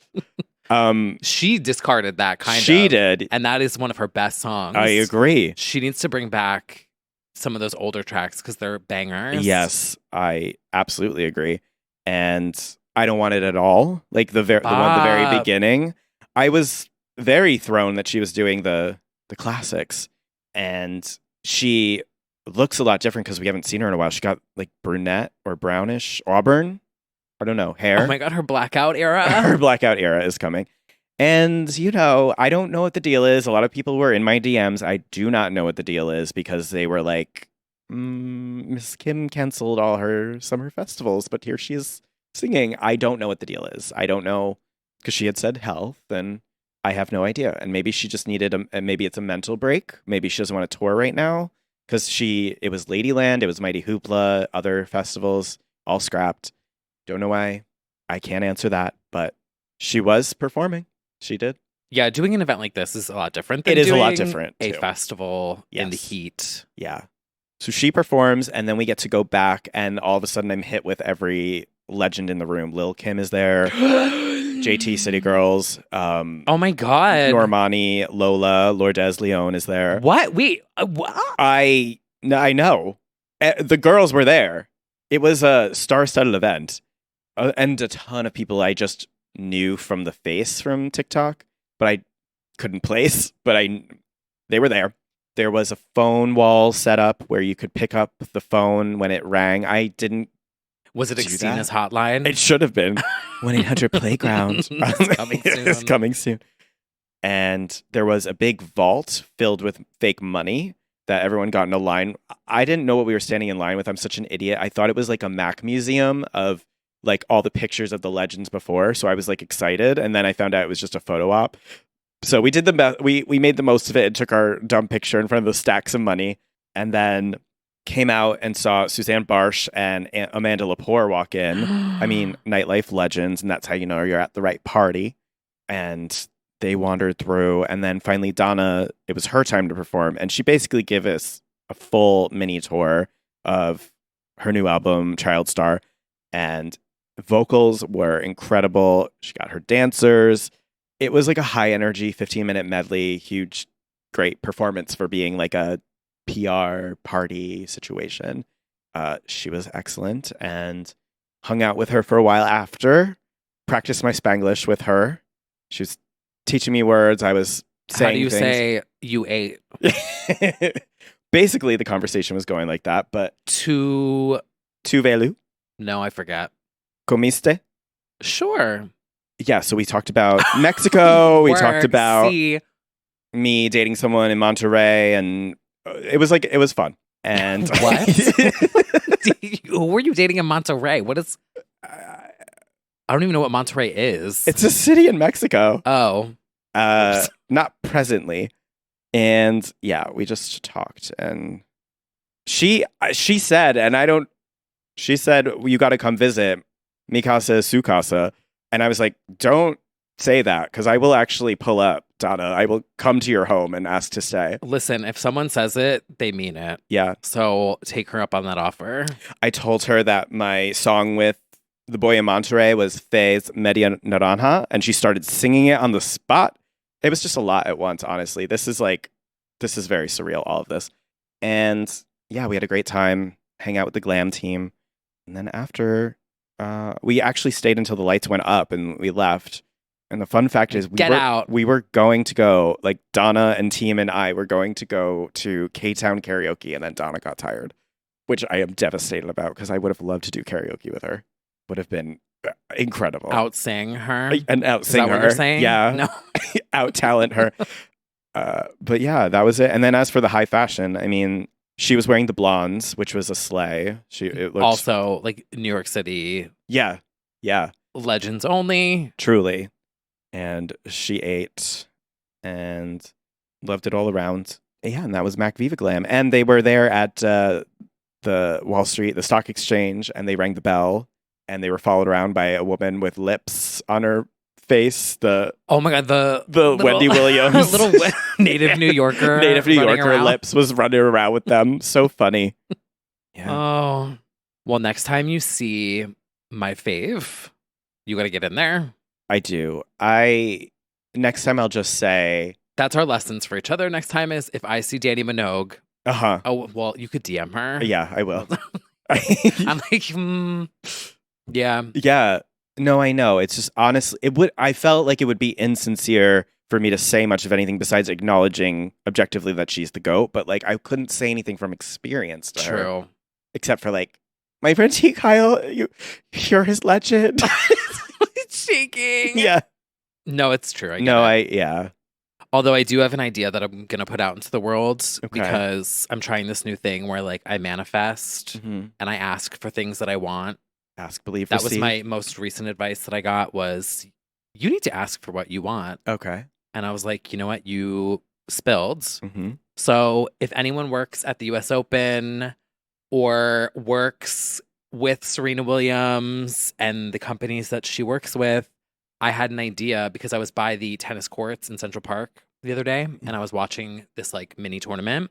She discarded that kind of. She did. And that is one of her best songs. I agree. She needs to bring back some of those older tracks because they're bangers. Yes, I absolutely agree. And I don't want it at all. Like the one at the very Bop. beginning, I was very thrown that she was doing the classics, and she looks a lot different because we haven't seen her in a while. She got like brunette or brownish auburn. I don't know, hair. Oh my God, her blackout era. Her blackout era is coming. And, I don't know what the deal is. A lot of people were in my DMs. I do not know what the deal is because they were like, Miss Kim canceled all her summer festivals, but here she is singing. I don't know what the deal is. I don't know because she had said health, and I have no idea. And maybe she just needed maybe it's a mental break. Maybe she doesn't want to tour right now because it was Ladyland, it was Mighty Hoopla, other festivals, all scrapped. Don't know why. I can't answer that, but she was performing. She did. Yeah, doing an event like this is a lot different than It is a lot doing different, a too. festival in the Yes. heat. Yeah. So she performs, and then we get to go back, and all of a sudden I'm hit with every legend in the room. Lil' Kim is there. JT City Girls. Oh my God. Normani, Lola, Lourdes Leon is there. What? Wait. What? I know. The girls were there. It was a star-studded event. And a ton of people I just knew from the face from TikTok, but I couldn't place. But they were there. There was a phone wall set up where you could pick up the phone when it rang. I didn't. Was it do Xtina's that. hotline? It should have been 1-800-PLAYGROUND. It's coming soon. It's coming soon. And there was a big vault filled with fake money that everyone got in a line. I didn't know what we were standing in line with. I'm such an idiot. I thought it was like a Mac museum of like all the pictures of the legends before. So I was like excited. And then I found out it was just a photo op. So we did we made the most of it and took our dumb picture in front of the stacks of money. And then came out and saw Suzanne Barsh and Amanda Lepore walk in. I mean, nightlife legends. And that's how you know you're at the right party. And they wandered through. And then finally Donna, it was her time to perform. And she basically gave us a full mini tour of her new album, Child Star. And vocals were incredible. She got her dancers. It was like a high energy 15-minute medley, huge, great performance for being like a PR party situation. She was excellent and hung out with her for a while after. Practiced my Spanglish with her. She was teaching me words. I was saying How do you things. say you ate? Basically, the conversation was going like that, but Tu velu, No, I forget. comiste? Sure. Yeah, so we talked about Mexico. We talked Work, about see. me dating someone in Monterrey, and it was fun. And What? Who were you dating in Monterrey? What is? I don't even know what Monterrey is. It's a city in Mexico. Oh. Not presently. And yeah, we just talked, and she said, she said, you got to come visit. Mi casa es su casa. And I was like, don't say that, because I will actually pull up, Donna. I will come to your home and ask to stay. Listen, if someone says it, they mean it. Yeah. So take her up on that offer. I told her that my song with the boy in Monterrey was Fe's Media Naranja, and she started singing it on the spot. It was just a lot at once, honestly. This is very surreal, all of this. And yeah, we had a great time, hang out with the Glam team. And then after, we actually stayed until the lights went up and we left. And the fun fact is we were going to go, like Donna and team and I were going to go to K-Town karaoke, and then Donna got tired, which I am devastated about, because I would have loved to do karaoke with her. Would have been incredible. Outsing her. And outsing Is that her. what you're saying? Yeah. No. Out talent her. But yeah, that was it. And then as for the high fashion, I mean, she was wearing the blondes, which was a sleigh. It looked Also, like New York City. Yeah. Legends only. Truly. And she ate and loved it all around. Yeah, and that was Mac Viva Glam. And they were there at the Wall Street, the stock exchange, and they rang the bell, and they were followed around by a woman with lips on her face. Oh my God, the little, Wendy Williams. little native New Yorker. Native New running Yorker around. lips was running around with them. So funny. Yeah. Oh. Well, next time you see my fave, you got to get in there. I do. Next time I'll just say. That's our lessons for each other. Next time is if I see Danny Minogue. Uh-huh. Oh, well, you could DM her. Yeah, I will. I'm like, yeah. Yeah. No, I know. It's just honestly, I felt like it would be insincere for me to say much of anything besides acknowledging objectively that she's the GOAT, but like I couldn't say anything from experience to her. True. Except for like, my friend T. Kyle, you're his legend. It's shaking. Yeah. No, it's true. Yeah. Although I do have an idea that I'm going to put out into the world because I'm trying this new thing where like I manifest and I ask for things that I want. Ask, believe, That receive. was my most recent advice that I got was you need to ask for what you want. Okay. And I was like, you know what? You spilled. Mm-hmm. So if anyone works at the US Open or works with Serena Williams and the companies that she works with, I had an idea because I was by the tennis courts in Central Park the other day and I was watching this like mini tournament,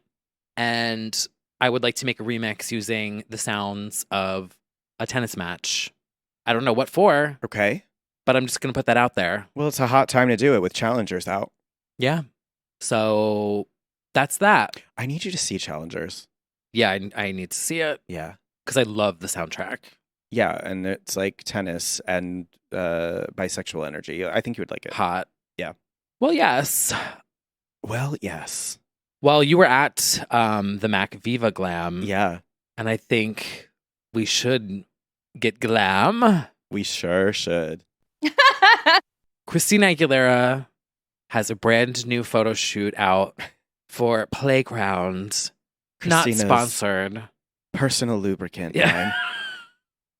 and I would like to make a remix using the sounds of a tennis match. I don't know what for. Okay. but I'm just going to put that out there. Well, it's a hot time to do it with Challengers out. Yeah. So that's that. I need you to see Challengers. Yeah, I need to see it Yeah. because I love the soundtrack. Yeah, and it's like tennis and bisexual energy. I think you would like it. Hot. Yeah. Well, yes. Well, yes. Well, you were at the Mac Viva Glam. Yeah, And I think we should get glam. we sure should. Christina Aguilera has a brand new photo shoot out for Playground. Not Christina's sponsored. personal lubricant Yeah. line,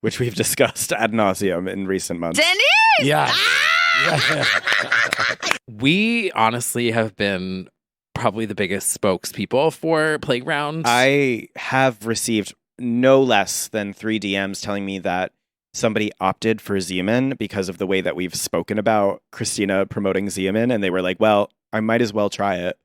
which we've discussed ad nauseum in recent months. Denise! Yeah. We honestly have been probably the biggest spokespeople for Playground. I have received no less than 3 DMs telling me that somebody opted for Zeman because of the way that we've spoken about Christina promoting Zeman, and they were like, well, I might as well try it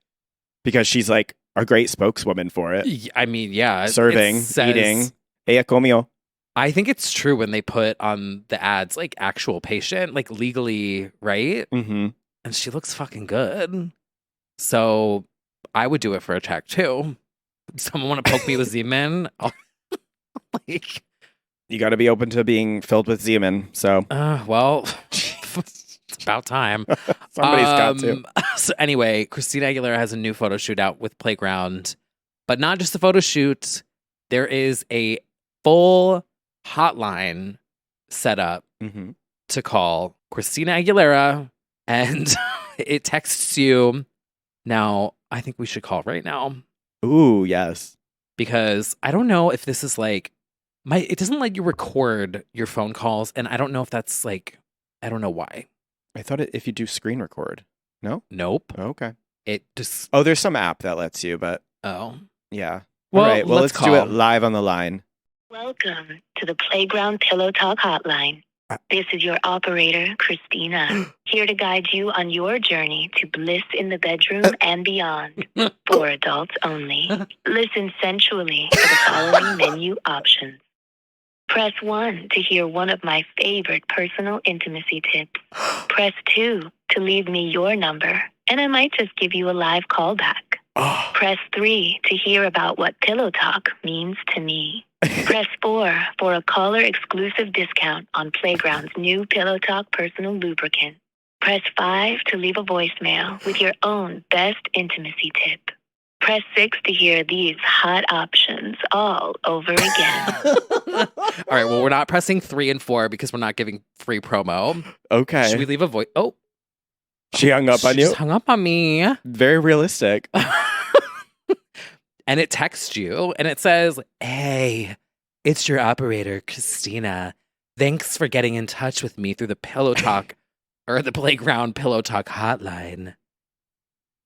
because she's like a great spokeswoman for it. I mean, yeah. Serving, it says- eating. Ella comió. I think it's true when they put on the ads like actual patient, like legally, right? Mm-hmm. And she looks fucking good. So I would do it for a check too. Someone want to poke me with Z-Men? Like, You got to be open to being filled with Zeman. So well, it's about time. somebody's got to. So anyway, Christina Aguilera has a new photo shoot out with Playground, but not just a photo shoot. There is a full hotline set up Mm-hmm. to call Christina Aguilera, and it texts you. Now, I think we should call right now Ooh, yes. because I don't know if this is like it doesn't let you record your phone calls, and I don't know if that's like, I don't know why. I thought if you do screen record. No? Nope. Okay. It just, Oh, there's some app that lets you, but oh. yeah. Well, All right. Well, let's let's do it call. live on the line. Welcome to the Playground Pillow Talk Hotline. This is your operator, Christina, here to guide you on your journey to bliss in the bedroom and beyond. For adults only. Listen sensually to the following menu options. Press 1 to hear one of my favorite personal intimacy tips. Press 2 to leave me your number, and I might just give you a live callback. Oh, Press 3 to hear about what Pillow Talk means to me. Press 4 for a caller-exclusive discount on Playground's new Pillow Talk personal lubricant. Press 5 to leave a voicemail with your own best intimacy tip. Press 6 to hear these hot options all over again. All right. Well, we're not pressing 3 and 4 because we're not giving free promo. okay. Should we leave a voice? Oh, She hung up on she you. just hung up on me. Very realistic. And it texts you and it says, "Hey, it's your operator, Christina. Thanks for getting in touch with me through the Pillow Talk or the Playground Pillow Talk hotline."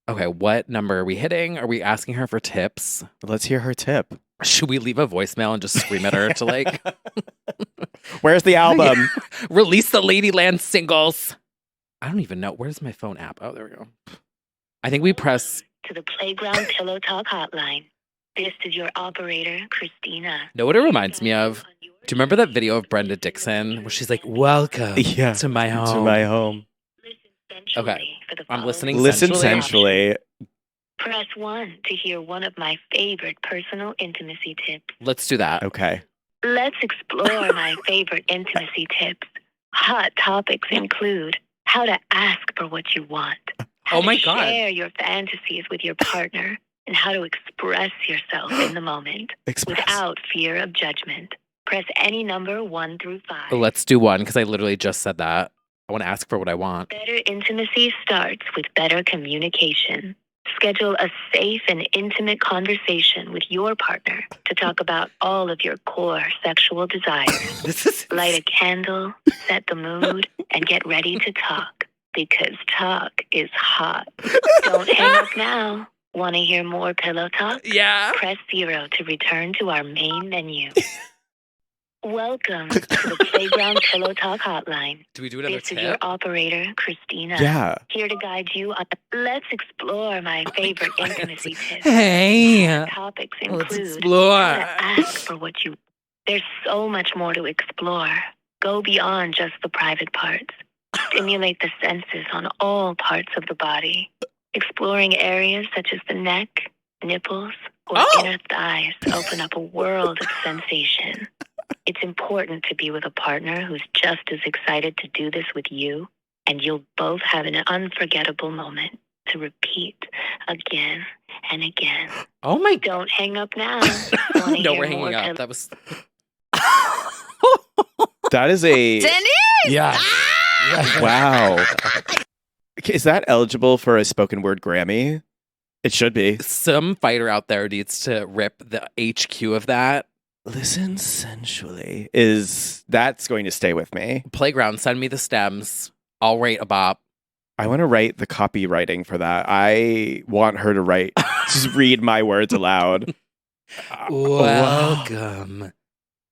Okay, what number are we hitting? Are we asking her for tips? Let's hear her tip. Should we leave a voicemail and just scream at her to like Where's the album? release the Ladyland singles? I don't even know. Where's my phone app? Oh, there we go. I think we press. To the Playground Pillow Talk Hotline. This is your operator, Christina. Know what it reminds me of? Do you remember that video of Brenda Dixon where she's like, "Welcome Yeah, to my home"? To my home. Listen sensually Okay, for the I'm following listening Listen sensually. sensually. Press 1 to hear one of my favorite personal intimacy tips. Let's do that. Okay. Let's explore my favorite intimacy tips. Hot topics include how to ask for what you want, how Oh my to God. share your fantasies with your partner, and how to express yourself in the moment Express. without fear of judgment. Press any number 1 through 5. Let's do one because I literally just said that. I want to ask for what I want. Better intimacy starts with better communication. Schedule a safe and intimate conversation with your partner to talk about all of your core sexual desires. This is Light a candle, set the mood, and get ready to talk. Because talk is hot. Don't hang up now. Want to hear more pillow talk? yeah. Press 0 to return to our main menu. Welcome to the Playground Pillow Talk Hotline. Do we do another This is your tip? operator, Christina. Yeah. Here to guide you on. Let's explore my favorite God. intimacy tips. Hey, Topics let's include explore. how to ask for what you. There's so much more to explore. Go beyond just the private parts. stimulate the senses on all parts of the body, exploring areas such as the neck, nipples, or inner thighs open up a world of sensation. It's important to be with a partner who's just as excited to do this with you, and you'll both have an unforgettable moment to repeat again and again. Oh my! Don't hang up now. No, we're hanging up. That was. That is a Denise! Yeah. wow. Is that eligible for a spoken word Grammy? It should be. Some fighter out there needs to rip the HQ of that. Listen sensually. That's going to stay with me. Playground, send me the stems. I'll rate a bop. I want to write the copywriting for that. I want her to write, just read my words aloud. Welcome.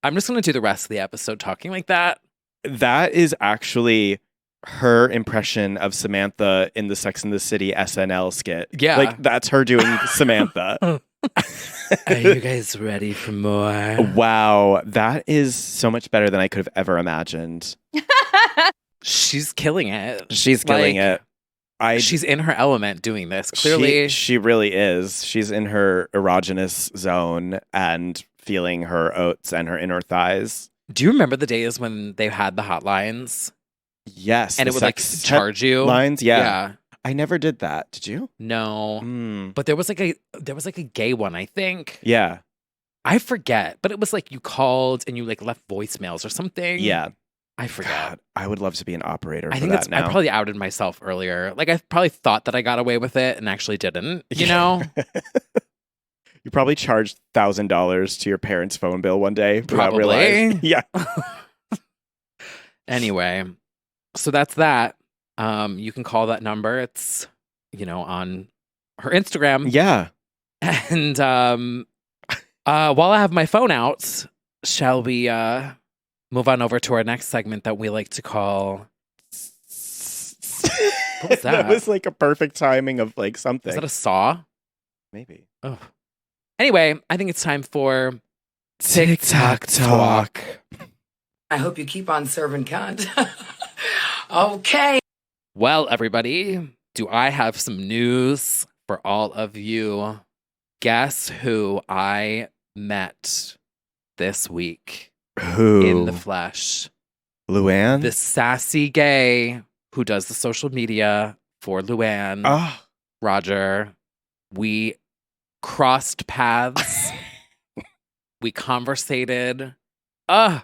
I'm just going to do the rest of the episode talking like that. That is actually her impression of Samantha in the Sex and the City SNL skit. Yeah. Like, that's her doing Samantha. Are you guys ready for more? Wow. That is so much better than I could have ever imagined. She's killing it. She's killing it. She's in her element doing this. Clearly. She really is. She's in her erogenous zone and feeling her oats and her inner thighs. Do you remember the days when they had the hotlines? Yes. And it would like charge you? Lines? Yeah. I never did that. Did you? No. But there was like a gay one, I think. Yeah. I forget. But it was like you called and you like left voicemails or something. Yeah. I forgot. God, I would love to be an operator I for think that now. I probably outed myself earlier. Like I probably thought that I got away with it and actually didn't, you know? You probably charged $1,000 to your parents' phone bill one day without Probably. realizing. Yeah. Anyway, so that's that. You can call that number. It's, on her Instagram. Yeah. And while I have my phone out, shall we move on over to our next segment that we like to call... What was that? That was like a perfect timing of like something. Is that a saw? Maybe. Oh. Anyway, I think it's time for TikTok talk. I hope you keep on serving cunt. Okay. Well, everybody, do I have some news for all of you? Guess who I met this week Who? in the flesh? Luann? The sassy gay who does the social media for Luann. Oh. Roger. We crossed paths. We conversated. Okay.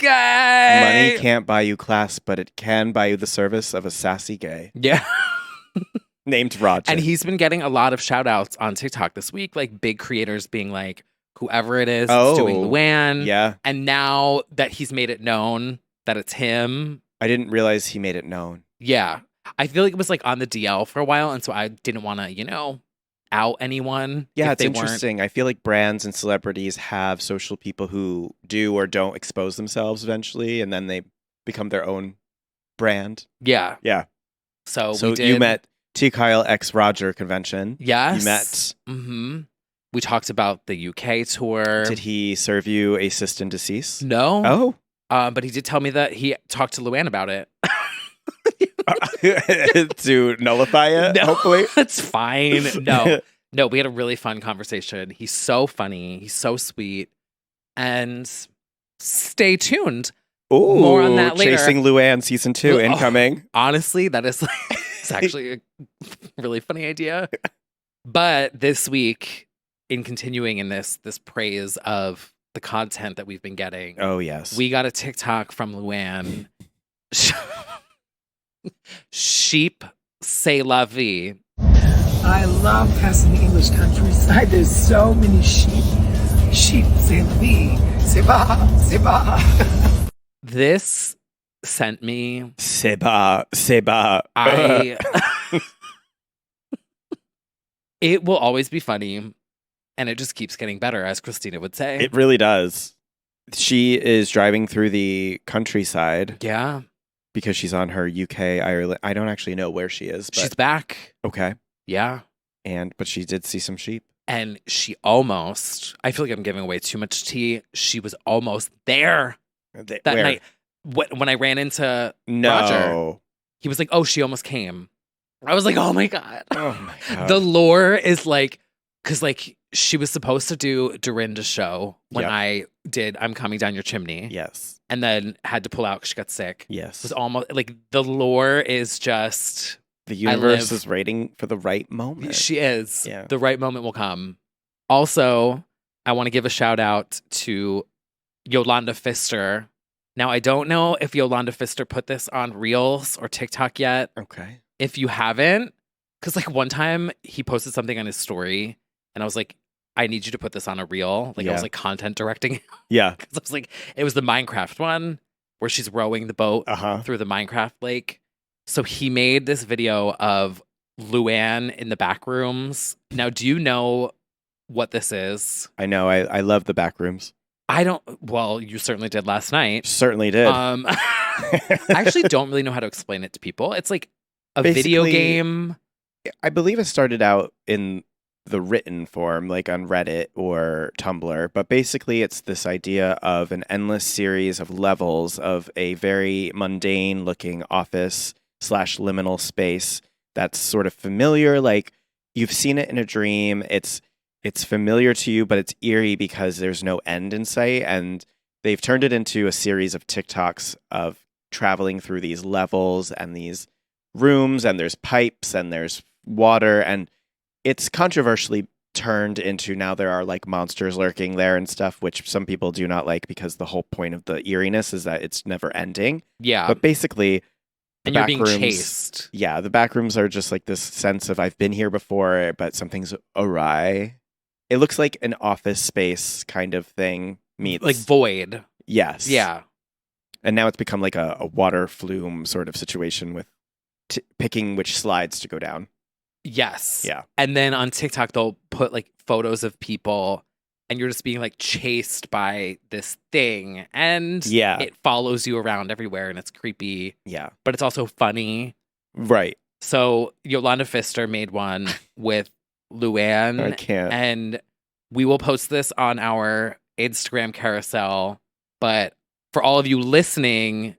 Money can't buy you class, but it can buy you the service of a sassy gay. Yeah. Named Roger. And he's been getting a lot of shout outs on TikTok this week, like big creators being like, whoever it is that's doing Luann. Yeah. And now that he's made it known that it's him. I didn't realize he made it known. Yeah. I feel like it was like on the DL for a while. And so I didn't want to, out anyone. Yeah, it's interesting. I feel like brands and celebrities have social people who do or don't expose themselves eventually, and then they become their own brand. Yeah. Yeah. So we did. You met T. Kyle X Roger convention. Yes. You met. Mm-hmm. We talked about the UK tour. Did he serve you a cease and desist? No. Oh. But he did tell me that he talked to Luann about it. To nullify it, no, hopefully. It's fine. No, we had a really fun conversation. He's so funny. He's so sweet. And stay tuned. Ooh, more on that later. Chasing Luann season 2 incoming. Honestly, that is it's actually a really funny idea. But this week, in continuing in this praise of the content that we've been getting. Oh, yes. We got a TikTok from Luann. Sheep say la vie. I love passing the English countryside. There's so many sheep. Sheep say la vie. Seba, seba. This sent me. Seba. It will always be funny. And it just keeps getting better, as Xtina would say. It really does. She is driving through the countryside. Yeah. Because she's on her UK, Ireland. I don't actually know where she is. But... She's back. Okay. Yeah. But she did see some sheep. And she almost, I feel like I'm giving away too much tea. She was almost there that where? night. when I ran into No. Roger, he was like, "Oh, she almost came." I was like, "Oh my god!" Oh my god. The lore is like, because like she was supposed to do Dorinda's show when Yep. I did "I'm Coming Down Your Chimney," Yes. and then had to pull out because she got sick. It Yes. was almost like the lore is just The universe is waiting for the right moment. she is. Yeah. The right moment will come. Also, I want to give a shout out to Yolanda Pfister. Now, I don't know if Yolanda Pfister put this on Reels or TikTok yet. Okay. If you haven't, because like one time he posted something on his story and I was like, I need you to put this on a reel. Like I was Yeah. like content directing. Yeah. Because I was like, it was the Minecraft one where she's rowing the boat Uh-huh. through the Minecraft lake. So he made this video of Luann in the back rooms. Now, do you know what this is? I know. I love the back rooms. I don't. Well, you certainly did last night. Certainly did. I actually don't really know how to explain it to people. It's like a video Basically, game. I believe it started out in the written form, like on Reddit or Tumblr, but basically it's this idea of an endless series of levels of a very mundane looking office / liminal space that's sort of familiar. Like you've seen it in a dream. It's familiar to you, but it's eerie because there's no end in sight. And they've turned it into a series of TikToks of traveling through these levels and these rooms, and there's pipes and there's water, and it's controversially turned into now there are like monsters lurking there and stuff, which some people do not like because the whole point of the eeriness is that it's never ending. Yeah. But basically, and the you're back being rooms, chased. Yeah, the back rooms are just like this sense of I've been here before, but something's awry. It looks like an office space kind of thing meets Like void. Yes. Yeah. And now it's become like a water flume sort of situation with picking which slides to go down. Yes. Yeah. And then on TikTok, they'll put like photos of people and you're just being like chased by this thing. And Yeah. it follows you around everywhere and it's creepy, Yeah. but it's also funny. Right. So Yolanda Pfister made one with Luann. I can't. And we will post this on our Instagram carousel. But for all of you listening,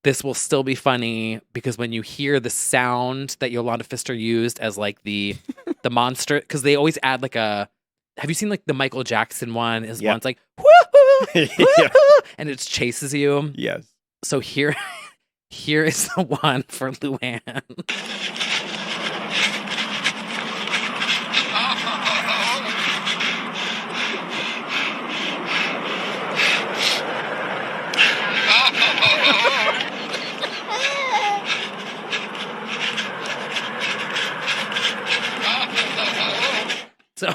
this will still be funny because when you hear the sound that Yolanda Pfister used as like the monster, because they always add like a. Have you seen like the Michael Jackson one? Is Yeah. one's like woo-hoo, Yeah. woo-hoo, and it chases you. Yes. So here is the one for Luann. So,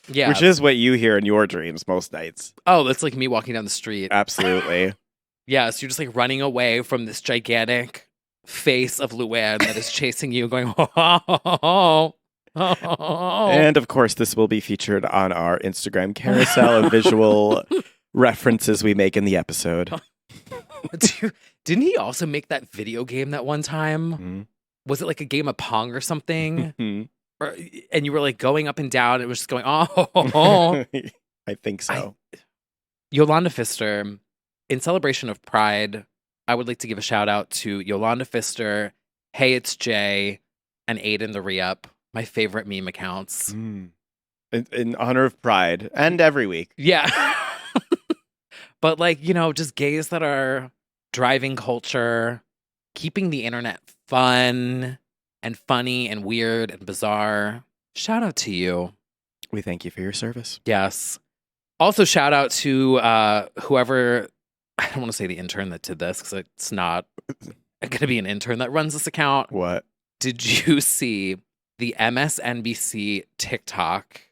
yeah. Which is what you hear in your dreams most nights. Oh, it's like me walking down the street. Absolutely. Yeah, so you're just like running away from this gigantic face of Luann that is chasing you, going, oh. And of course, this will be featured on our Instagram carousel of visual references we make in the episode. Didn't he also make that video game that one time? Mhm. Was it like a game of Pong or something? Mhm. And you were like going up and down. It was just going, oh. I think so. Yolanda Pfister, in celebration of Pride, I would like to give a shout out to Yolanda Pfister, Hey It's Jay, and Aiden the Re-Up, my favorite meme accounts. In honor of Pride, and every week. Yeah. But like, just gays that are driving culture, keeping the internet fun and funny and weird and bizarre. Shout out to you. We thank you for your service. Yes. Also, shout out to whoever, I don't want to say the intern that did this because it's not going to be an intern that runs this account. What? Did you see the MSNBC TikTok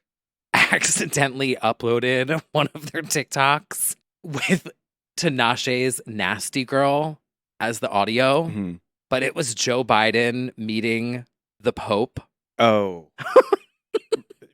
accidentally uploaded one of their TikToks with Tinashe's Nasty Girl as the audio? Mm-hmm. But it was Joe Biden meeting the Pope. Oh.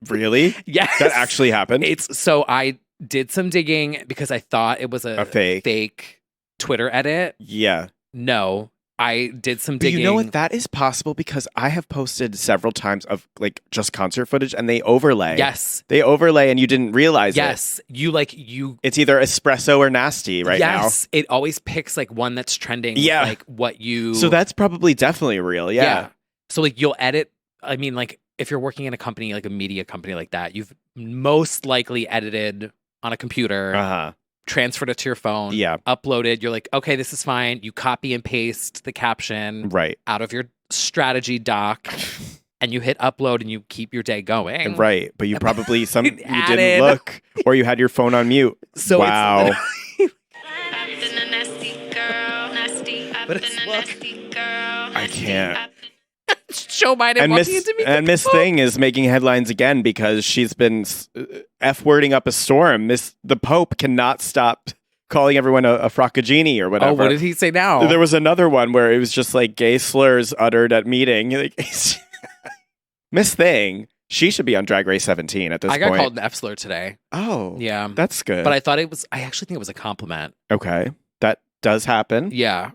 Really? Yes. That actually happened? So I did some digging because I thought it was a fake Twitter edit. Yeah. No, I did some But digging. you know what? That is possible because I have posted several times of like just concert footage and they overlay. Yes. They overlay and you didn't realize it. Yes. You It's either espresso or nasty right now. Yes. It always picks like one that's trending. Yeah. Like what you. So that's probably definitely real. Yeah. So like you'll edit. I mean, like if you're working in a company, like a media company like that, you've most likely edited on a computer. Uh-huh. Transferred it to your phone, uploaded. You're like, okay, this is fine. You copy and paste the caption out of your strategy doc, and you hit upload, and you keep your day going. Right, but you probably you didn't look, or you had your phone on mute. So wow. I can't. Joe Biden and walking into me. And Miss Thing is making headlines again because she's been F-wording up a storm. The Pope cannot stop calling everyone a frockagini or whatever. Oh, what did he say now? There was another one where it was just like gay slurs uttered at meeting. Like, Miss Thing, she should be on Drag Race 17 at this point. I got called an F slur today. Oh, yeah, that's good. But I actually think it was a compliment. Okay, that does happen. Yeah.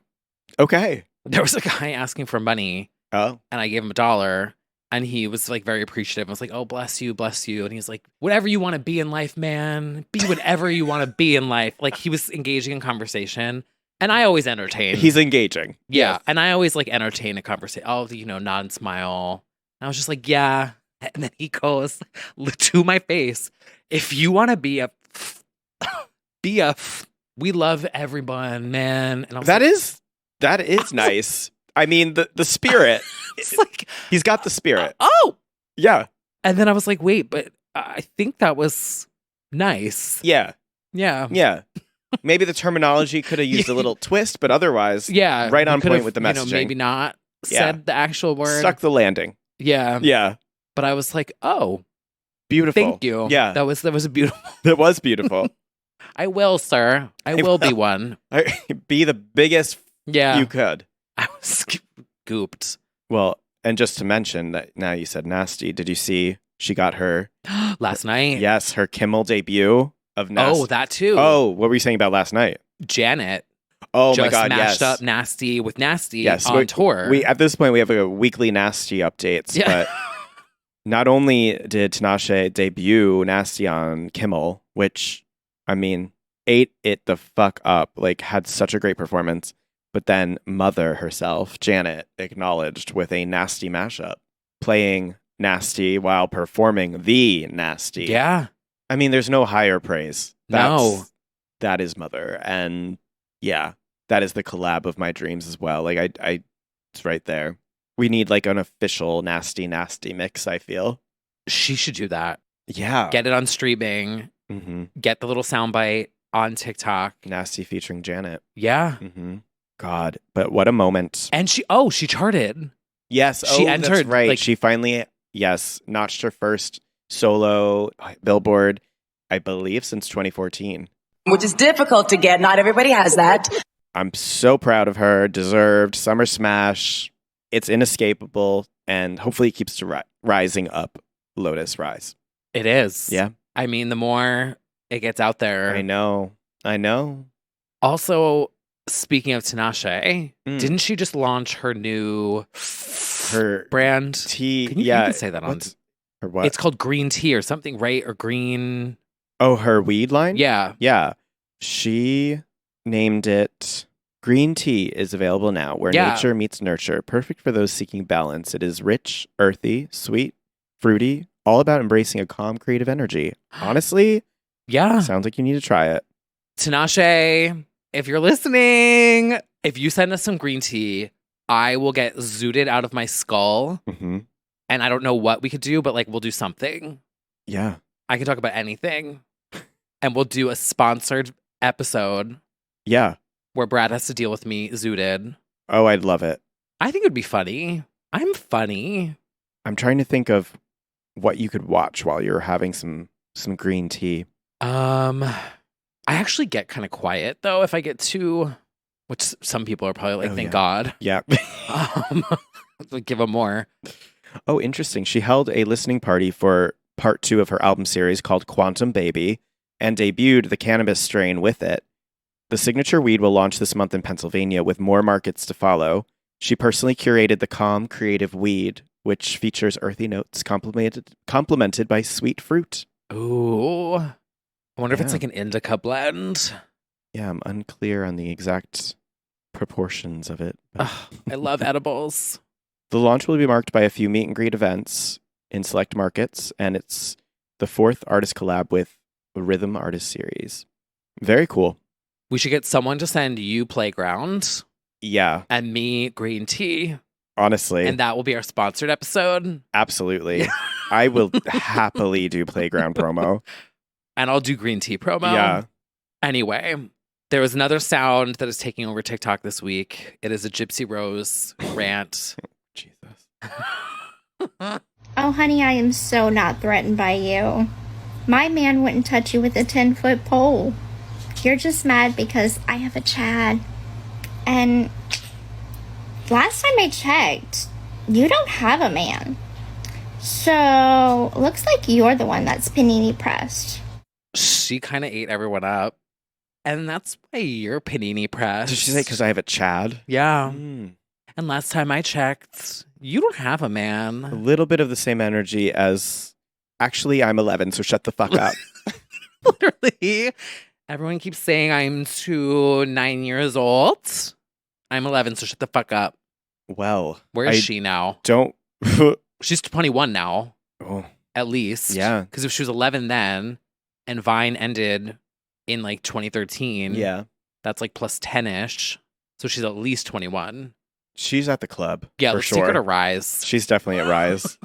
Okay. There was a guy asking for money. Oh. And I gave him $1 and he was like very appreciative. I was like, oh, bless you, bless you. And he's like, whatever you want to be in life, man, be whatever you want to be in life. Like he was engaging in conversation and I always entertain. He's engaging. Yeah. Yes. And I always like entertain a conversation. I'll, nod and smile. And I was just like, yeah. And then he goes to my face, if you want to be we love everyone, man. And I was that is nice. I mean, the spirit. It's like he's got the spirit. Oh, yeah. And then I was like, wait, but I think that was nice. Yeah. Yeah. Yeah. Maybe the terminology could have used a little twist, but otherwise, right on point with the messaging. Maybe not said the actual word. Stuck the landing. Yeah. Yeah. But I was like, oh, beautiful. Thank you. Yeah. That was beautiful. That was beautiful. I will, sir. I will be one. Be the biggest you could. I was gooped. Well, and just to mention that now you said nasty, did you see she got her last night? Yes, her Kimmel debut of Nasty. Oh, that too. Oh, what were you saying about last night? Janet. Oh just my God, mashed yes. up Nasty with Nasty yes, on tour. We at this point we have a weekly Nasty updates, but not only did Tinashe debut Nasty on Kimmel, which I mean ate it the fuck up, like had such a great performance. But then Mother herself, Janet, acknowledged with a Nasty mashup, playing Nasty while performing the Nasty. Yeah. I mean, there's no higher praise. No. That is Mother. And yeah, that is the collab of my dreams as well. Like, it's right there. We need like an official Nasty mix, I feel. She should do that. Yeah. Get it on streaming. Mm-hmm. Get the little soundbite on TikTok. Nasty featuring Janet. Yeah. Mm-hmm. God, but what a moment. And she charted. Yes. She entered. That's right. Like, she finally, notched her first solo Billboard, I believe, since 2014. Which is difficult to get. Not everybody has that. I'm so proud of her. Deserved. Summer Smash. It's inescapable. And hopefully it keeps rising up. Lotus Rise. It is. Yeah. I mean, the more it gets out there. I know. Also, speaking of Tinashe, didn't she just launch her new brand? Tea. Can you say that on her what? It's called Green Tea or something, right? Or Green. Oh, her weed line? Yeah. Yeah. She named it Green Tea is available now where nature meets nurture. Perfect for those seeking balance. It is rich, earthy, sweet, fruity, all about embracing a calm, creative energy. Honestly, sounds like you need to try it. Tinashe, if you're listening, if you send us some green tea, I will get zooted out of my skull. Mm-hmm. And I don't know what we could do, but like we'll do something. Yeah. I can talk about anything. And we'll do a sponsored episode. Yeah. Where Brad has to deal with me zooted. Oh, I'd love it. I think it'd be funny. I'm funny. I'm trying to think of what you could watch while you're having some green tea. I actually get kind of quiet though if I get too, which some people are probably like, thank God. Yeah. Give them more. Oh, interesting. She held a listening party for part 2 of her album series called Quantum Baby and debuted the cannabis strain with it. The signature weed will launch this month in Pennsylvania with more markets to follow. She personally curated the Calm Creative Weed, which features earthy notes complemented by sweet fruit. Ooh. I wonder if it's Yeah. like an indica blend. Yeah, I'm unclear on the exact proportions of it. but- Ugh, I love edibles. The launch will be marked by a few meet and greet events in select markets, and it's the 4th artist collab with the Rhythm Artist Series. Very cool. We should get someone to send you Playground Yeah, and me Green Tea, honestly. and that will be our sponsored episode. Absolutely. I will happily do Playground promo. And I'll do Green Tea promo. Yeah. Anyway, there was another sound that is taking over TikTok this week. It is a Gypsy Rose rant. Jesus. Oh, honey, I am so not threatened by you. My man wouldn't touch you with a 10-foot pole. You're just mad because I have a Chad. And last time I checked, you don't have a man. So, looks like you're the one that's panini pressed. She kind of ate everyone up. And that's why you're panini pressed. Did she say because I have a Chad? Yeah. Mm. And last time I checked, you don't have a A man. little bit of the same energy as, actually, I'm 11, so shut the fuck up. Literally. Everyone keeps saying I'm 9 years old. I'm 11, so shut the fuck up. Well, Where is I she now? don't. She's 21 now, Oh, at least. yeah. Because if she was 11 then, and Vine ended in like 2013, Yeah. that's like plus 10-ish. So she's at least 21. She's at the club. Yeah, for let's sure. take her to Rise. She's definitely at Rise.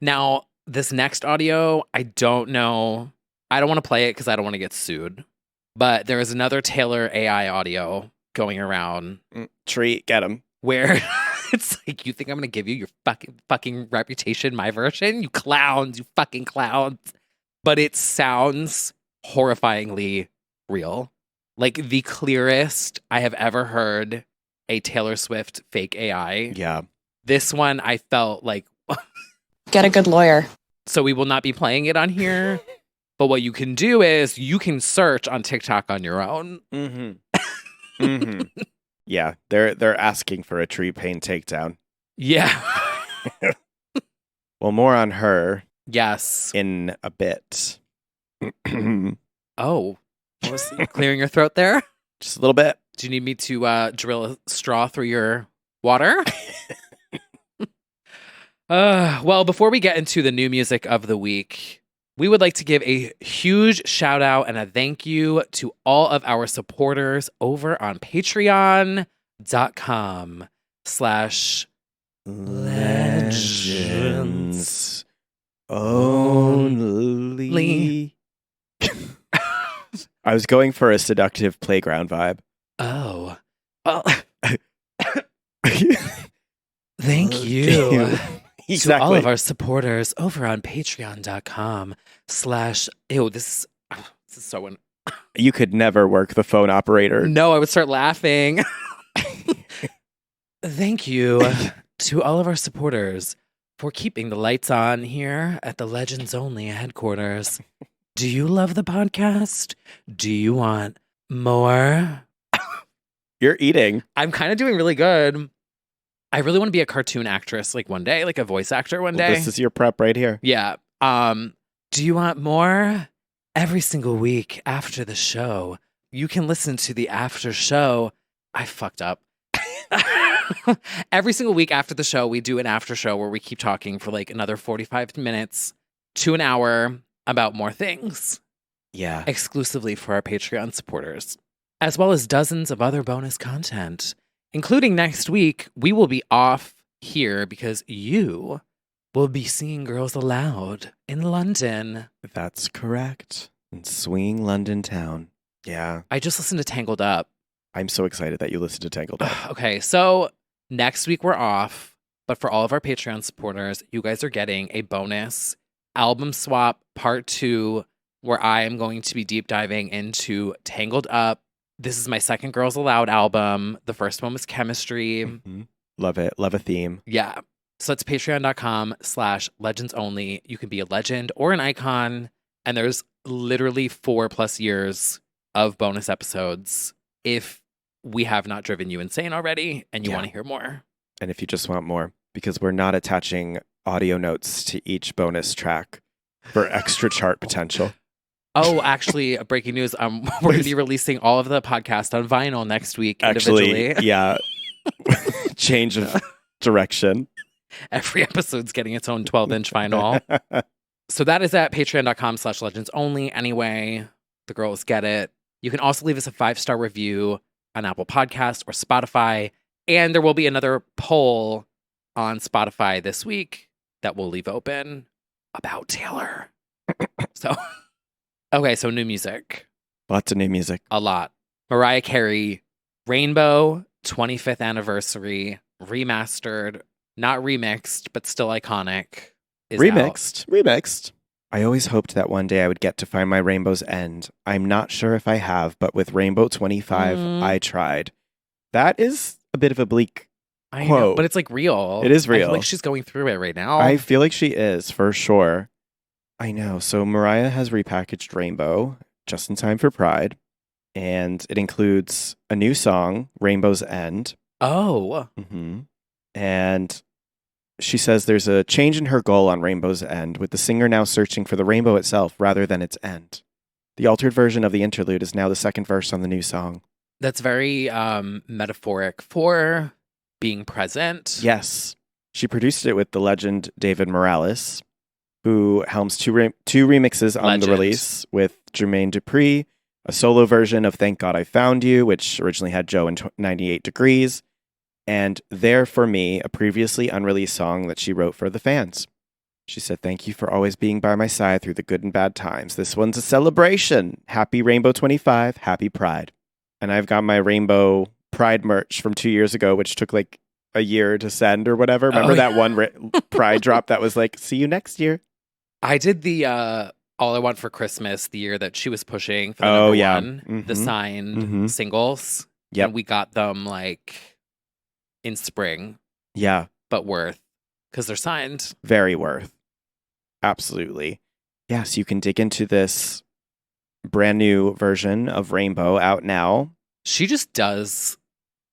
Now, this next audio, I don't know. I don't want to play it because I don't want to get sued. But there is another Taylor AI audio going around Treat, get him. where it's like, you think I'm going to give you your fucking reputation, my version? You clowns, you fucking clowns. But it sounds horrifyingly real. Like the clearest I have ever heard a Taylor Swift fake AI. Yeah. This one, I felt like, Get a good lawyer. so we will not be playing it on here. But what you can do is you can search on TikTok on your own. Mm-hmm. Mm-hmm. Yeah, they're asking for a tree pain takedown. Yeah. Well, more on her Yes. in a bit. Oh, what was clearing your throat there? Just a little bit. Do you need me to drill a straw through your water? Well, before we get into the new music of the week, we would like to give a huge shout out and a thank you to all of our supporters over on patreon.com/legends only. I was going for a seductive playground vibe. Oh, well, thank you. To Exactly. all of our supporters over on patreon.com/. Ew, this is so. You could never work the phone operator. No, I would start laughing. Thank you to all of our supporters for keeping the lights on here at the Legends Only headquarters. Do you love the podcast? Do you want more? You're eating. I'm kind of doing really good. I really want to be a cartoon actress like one day, like a voice actor one day. This is your prep right here. Yeah. Do you want more? Every single week after the show, you can listen to the after show. I fucked up. Every single week after the show, we do an after show where we keep talking for like another 45 minutes to an hour about more things, Yeah. exclusively for our Patreon supporters, as well as dozens of other bonus content, including next week. We will be off here because you will be seeing Girls Aloud in London. That's correct. In swinging London town. Yeah. I just listened to Tangled Up. I'm so excited that you listened to Tangled Up. Okay, so next week we're off, but for all of our Patreon supporters, you guys are getting a bonus album swap part 2, where I am going to be deep diving into Tangled Up. This is my second Girls Aloud album. The first one was Chemistry. Mhm. Love it. Love a theme. Yeah. So it's patreon.com/legends only. You can be a legend or an icon. And there's literally 4+ years of bonus episodes if we have not driven you insane already and you want to hear more. And if you just want more, because we're not attaching audio notes to each bonus track for extra chart potential. Oh, actually, breaking news. We're going to be releasing all of the podcast on vinyl next week individually. Actually, yeah. Change of direction. Every episode's getting its own 12-inch vinyl. So that is at patreon.com/legends only. Anyway, the girls get it. You can also leave us a 5-star review on Apple Podcasts or Spotify. And there will be another poll on Spotify this week that we'll leave open about Taylor. So new music. Lots of new music. A lot. Mariah Carey, Rainbow, 25th anniversary, remastered, not remixed, but still iconic. Remixed. I always hoped that one day I would get to find my rainbow's end. I'm not sure if I have, but with Rainbow 25, I tried. That is a bit of a bleak I quote. know, but it's like real. It is I real. feel like she's going through it right now. I feel like she is, for sure. I know. So Mariah has repackaged Rainbow just in time for Pride. And it includes a new song, Rainbow's End. Oh. Mm-hmm. And she says there's a change in her goal on Rainbow's End, with the singer now searching for the rainbow itself rather than its end. The altered version of the interlude is now the second verse on the new song. That's very metaphoric for being present. Yes. She produced it with the legend David Morales, who helms two remixes on the release with Jermaine Dupri, a solo version of Thank God I Found You, which originally had Joe in 98 Degrees, and There For Me, a previously unreleased song that she wrote for the fans. She said, "Thank you for always being by my side through the good and bad times. This one's a celebration. Happy Rainbow 25, happy Pride." And I've got my Rainbow Pride merch from 2 years ago, which took like a year to send or whatever. Remember that one Pride drop that was like, see you next year? I did the All I Want for Christmas the year that she was pushing for the number one, the signed singles. Yep. And we got them like in spring. Yeah. But worth, because they're signed. Very worth. Absolutely. Yes, you can dig into this brand new version of Rainbow out now. She just does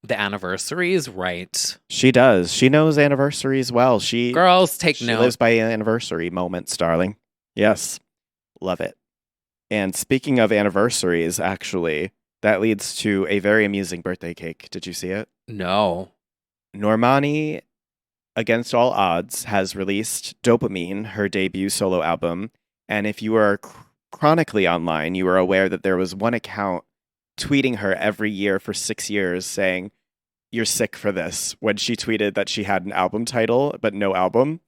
the anniversaries right. She does. She knows anniversaries well. Girls, take note. She lives by anniversary moments, darling. Yes. Love it. And speaking of anniversaries, actually, that leads to a very amusing birthday cake. Did you see it? No. Normani, against all odds, has released Dopamine, her debut solo album. And if you are chronically online, you are aware that there was one account tweeting her every year for 6 years saying, "You're sick for this," when she tweeted that she had an album title, but no album.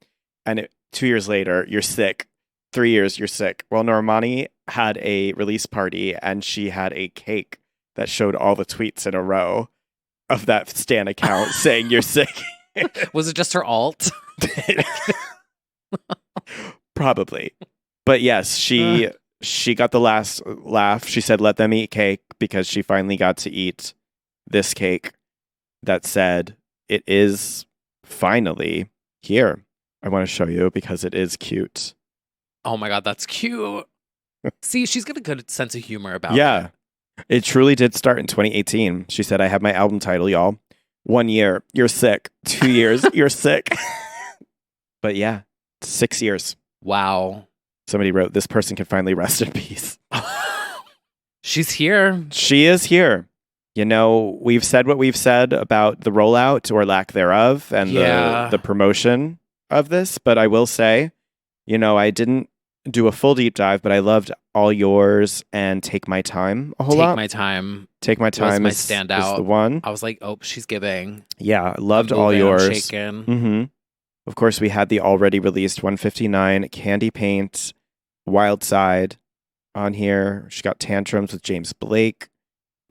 And 2 years later, "You're sick." 3 years, "You're sick." Well, Normani had a release party and she had a cake that showed all the tweets in a row of that Stan account saying, "You're sick." Was it just her alt? Probably. But yes, she got the last laugh. She said, "Let them eat cake," because she finally got to eat this cake that said, "It is finally here." I want to show you because it is cute. Oh my God, that's cute. See, she's got a good sense of humor about it. It truly did start in 2018. She said, "I have my album title, y'all. 1 year, you're sick. 2 years, you're sick." But yeah, 6 years. Wow. Somebody wrote, "This person can finally rest in peace." She's here. She is here. You know, we've said what we've said about the rollout or lack thereof and the promotion of this. But I will say, you know, I didn't do a full deep dive, but I loved All Yours and Take My Time a whole lot. Take My Time. Take My Time was my standout. is the one. I was like, oh, she's giving. Yeah, loved I'm moving, All Yours. I'm shaking. Mm-hmm. Of course, we had the already released 159, Candy Paint, Wild Side on here. She got Tantrums with James Blake.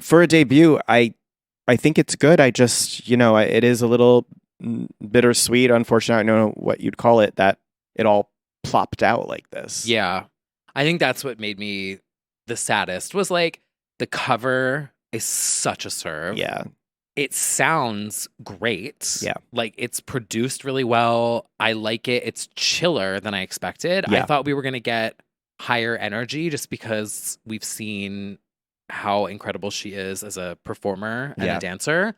For a debut, I think it's good. I just, you know, it is a little bittersweet, unfortunate, I don't know what you'd call it, that it all plopped out like this. Yeah. I think that's what made me the saddest, was like the cover is such a serve. Yeah. It sounds great. Yeah. Like it's produced really well. I like it. It's chiller than I expected. Yeah. I thought we were going to get higher energy just because we've seen how incredible she is as a performer and Yeah. a dancer.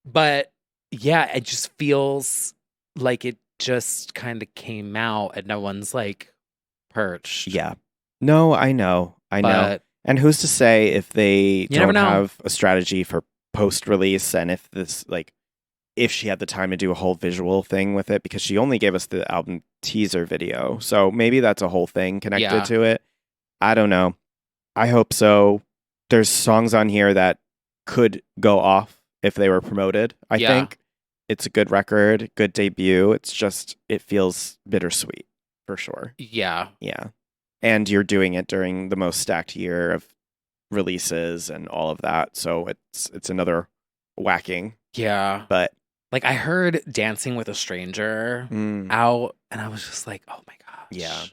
But yeah, it just feels like it just kind of came out and no one's like perched. Yeah. No, I know. But And who's to say if they never don't know. have a strategy for post-release, and if this, like, if she had the time to do a whole visual thing with it, because she only gave us the album teaser video. So maybe that's a whole thing connected Yeah. to it. I don't know. I hope so. There's songs on here that could go off if they were promoted. I Yeah. think it's a good record, good debut. It's just, it feels bittersweet for sure. yeah. Yeah. And you're doing it during the most stacked year of releases and all of that. So it's another whacking. Yeah. But Like I heard Dancing with a Stranger out and I was just like, oh my gosh. yeah.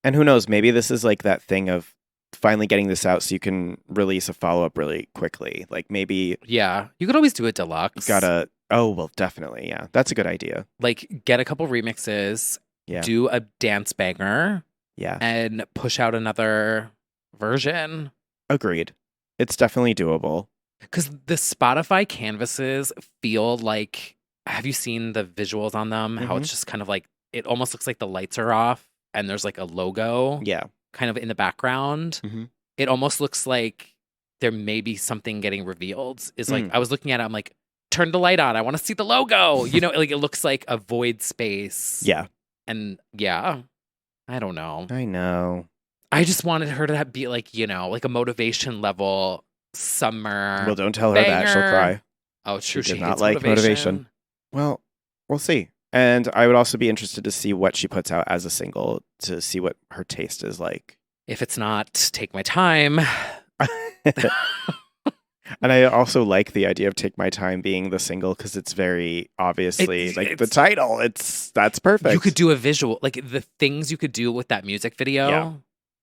And who knows, maybe this is like that thing of finally getting this out so you can release a follow-up really quickly. Like maybe Yeah. You could always do a deluxe. oh, well, definitely. Yeah. That's a good idea. Like get a couple remixes, Yeah. do a dance banger, Yeah. and push out another version. Agreed. It's definitely doable. Because the Spotify canvases feel like, have you seen the visuals on them? How it's just kind of like, it almost looks like the lights are off and there's like a logo Yeah. kind of in the background. Mhm. It almost looks like there may be something getting revealed. Is like, I was looking at it, I'm like, turn the light on. I want to see the logo. You know, like it looks like a void space. Yeah. And yeah, I don't know. I know. I just wanted her to be like, you know, like a motivation level summer. Well, don't tell her that. She'll banger. cry. Oh, true. She does She not hates like motivation. Well, we'll see. And I would also be interested to see what she puts out as a single to see what her taste is like. If it's not Take My Time. And I also like the idea of Take My Time being the single because it's very obviously the title. That's perfect. You could do a visual, like the things you could do with that music video. Yeah.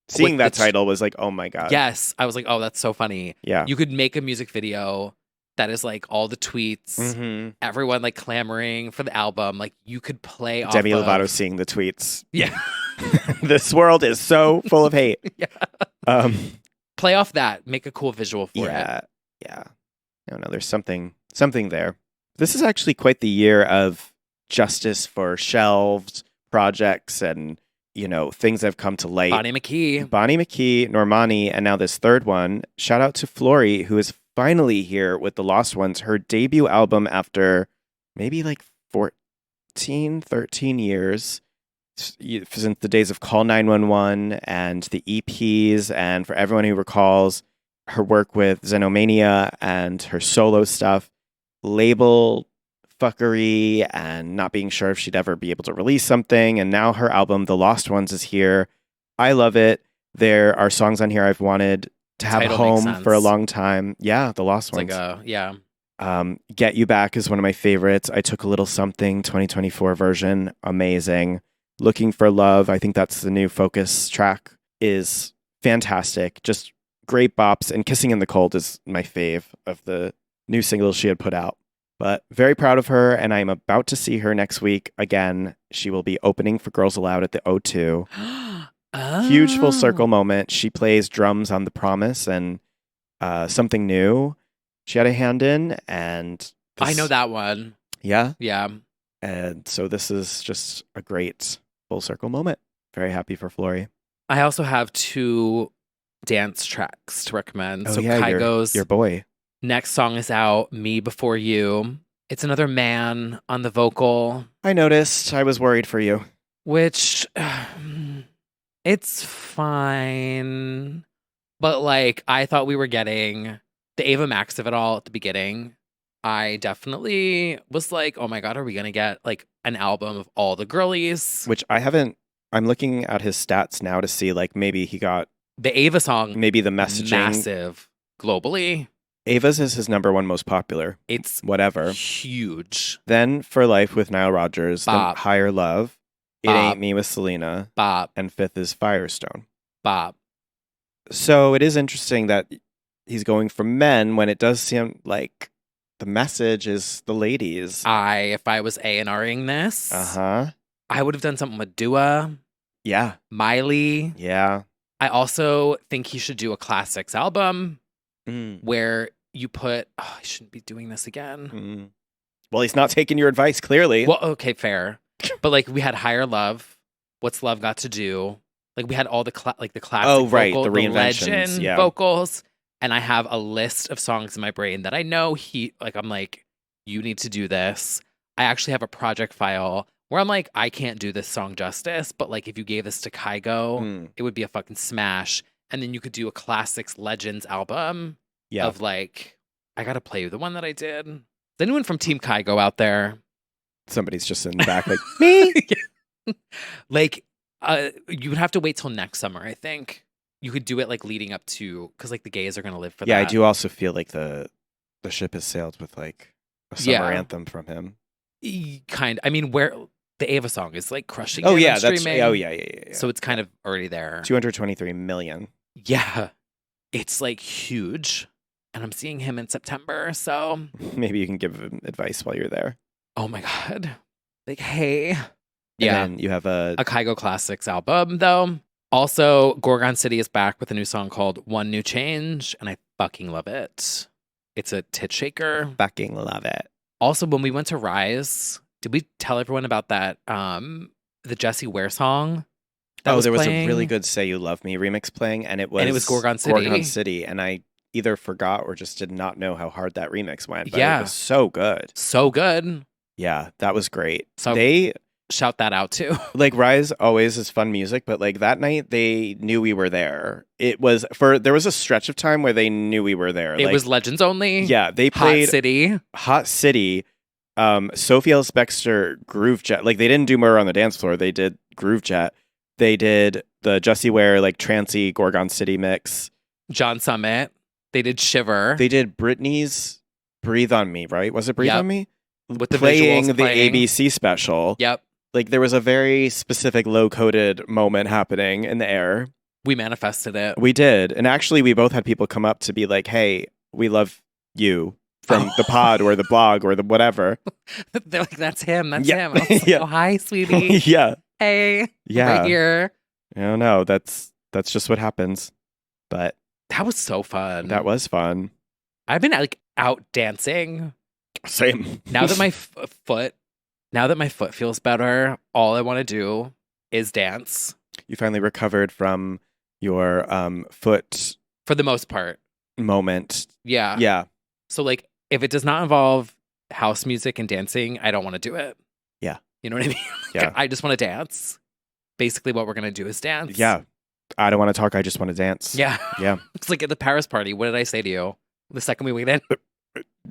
Seeing with that the- title was like, oh my God. Yes. I was like, oh, that's so funny. Yeah. You could make a music video that is like all the tweets, Mhm. everyone like clamoring for the album. Like you could play off Demi of... Lovato seeing the tweets. Yeah. This world is so full of hate. Yeah. Play off that. Make a cool visual for it. Yeah. No, there's something there. This is actually quite the year of justice for shelved projects and, you know, things that have come to light. Bonnie McKee, Normani, and now this third one. Shout out to Flory, who is finally here with The Lost Ones, her debut album after maybe like 14, 13 years. Since the days of Call 911 and the EPs, and for everyone who recalls her work with Xenomania and her solo stuff, label fuckery and not being sure if she'd ever be able to release something. And now her album, The Lost Ones, is here. I love it. There are songs on here I've wanted to have Title home makes for a sense. long time. Yeah, The Lost It's Ones. like yeah. Get You Back is one of my favorites. I Took a Little Something 2024 version. Amazing. Looking for Love, I think that's the new Focus track, is fantastic. Just great bops. And Kissing in the Cold is my fave of the new singles she had put out. But very proud of her, and I'm about to see her next week again. She will be opening for Girls Aloud at the O2. Huge full circle moment. She plays drums on The Promise and Something New she had a hand in. And I know that one. Yeah. Yeah. And so this is just a great full circle moment. Very happy for Flory. I also have 2 dance tracks to recommend. Oh, so yeah, Kygo's your boy. next song is out, Me Before You. It's another man on the vocal, I noticed. I was worried for you. which it's fine. But like I thought we were getting the Ava Max of it all at the beginning. I definitely was like, oh my God, are we going to get like an album of all the girlies? Which I haven't. I'm looking at his stats now to see like maybe he got The Ava song, maybe the messaging. massive globally. Ava's is his number 1 most popular. It's Whatever. huge. Then For Life with Nile Rodgers. Then Bop. Higher Love. It Bop. Ain't Me with Selena. Bop, And 5th is Firestone. bop. So it is interesting that he's going for men when it does seem like the message is the ladies. If I was A&Ring this, I would have done something with Dua, Yeah. Miley. Yeah. I also think he should do a classics album. where you put, oh, I shouldn't be doing this again. Well, he's not taking your advice, clearly. Well, okay, fair. But like we had Higher Love, What's Love Got to Do? Like we had all the classic vocal, the reinventions, legend vocals. And I have a list of songs in my brain that I know I'm like, you need to do this. I actually have a project file where I'm like, I can't do this song justice, but like if you gave this to Kygo, it would be a fucking smash. And then you could do a classics legends album of like, I gotta play you the one that I did. Is anyone from Team Kygo out there? Somebody's just in the back like, me? Like, you would have to wait till next summer, I think. You could do it like leading up to, because like the gays are gonna live for that. Yeah, I do also feel like the ship has sailed with like a summer anthem from him. I mean, where the Ava song is like crushing. Oh yeah, that's streaming. oh yeah. So it's kind of already there. 223 million. Yeah, it's like huge, and I'm seeing him in September. So maybe you can give him advice while you're there. Oh my god, like hey, And then you have a Kygo Classics album though. Also, Gorgon City is back with a new song called One New Change, and I fucking love it. It's a tit shaker. Fucking love it. Also, when we went to Rise, did we tell everyone about that? The Jessie Ware song? There was a really good Say You Love Me remix playing, and it was Gorgon City. Gorgon City, and I either forgot or just did not know how hard that remix went. But it was so good. So good. Yeah, that was great. So they shout that out too. Like Rise always is fun music, but like that night they knew we were there. There was a stretch of time where they knew we were there. It was Legends only. Yeah, they played Hot City. Sophie Ellis-Bextor, Groove Jet. Like they didn't do Murder on the Dance Floor. They did Groove Jet. They did the Jessie Ware like trancey Gorgon City mix. John Summit. They did Shiver. They did Britney's Breathe on Me, right? Was it Breathe on Me? With the playing visuals the ABC special. Yep. Like there was a very specific low-coded moment happening in the air. We manifested it. We did. And actually we both had people come up to be like, hey, we love you from the pod or the blog or the whatever. They're like, that's him. That's him. I was like, oh, hi, sweetie. Yeah. Hey. Yeah. Right here. I don't know. That's just what happens. But that was so fun. That was fun. I've been like out dancing. Same. Now that my foot feels better, all I want to do is dance. You finally recovered from your foot for the most part moment. Yeah. Yeah. So like if it does not involve house music and dancing, I don't want to do it. Yeah. You know what I mean? Yeah. I just want to dance. Basically what we're going to do is dance. Yeah. I don't want to talk. I just want to dance. Yeah. Yeah. It's like at the Paris party. What did I say to you? The second we went in?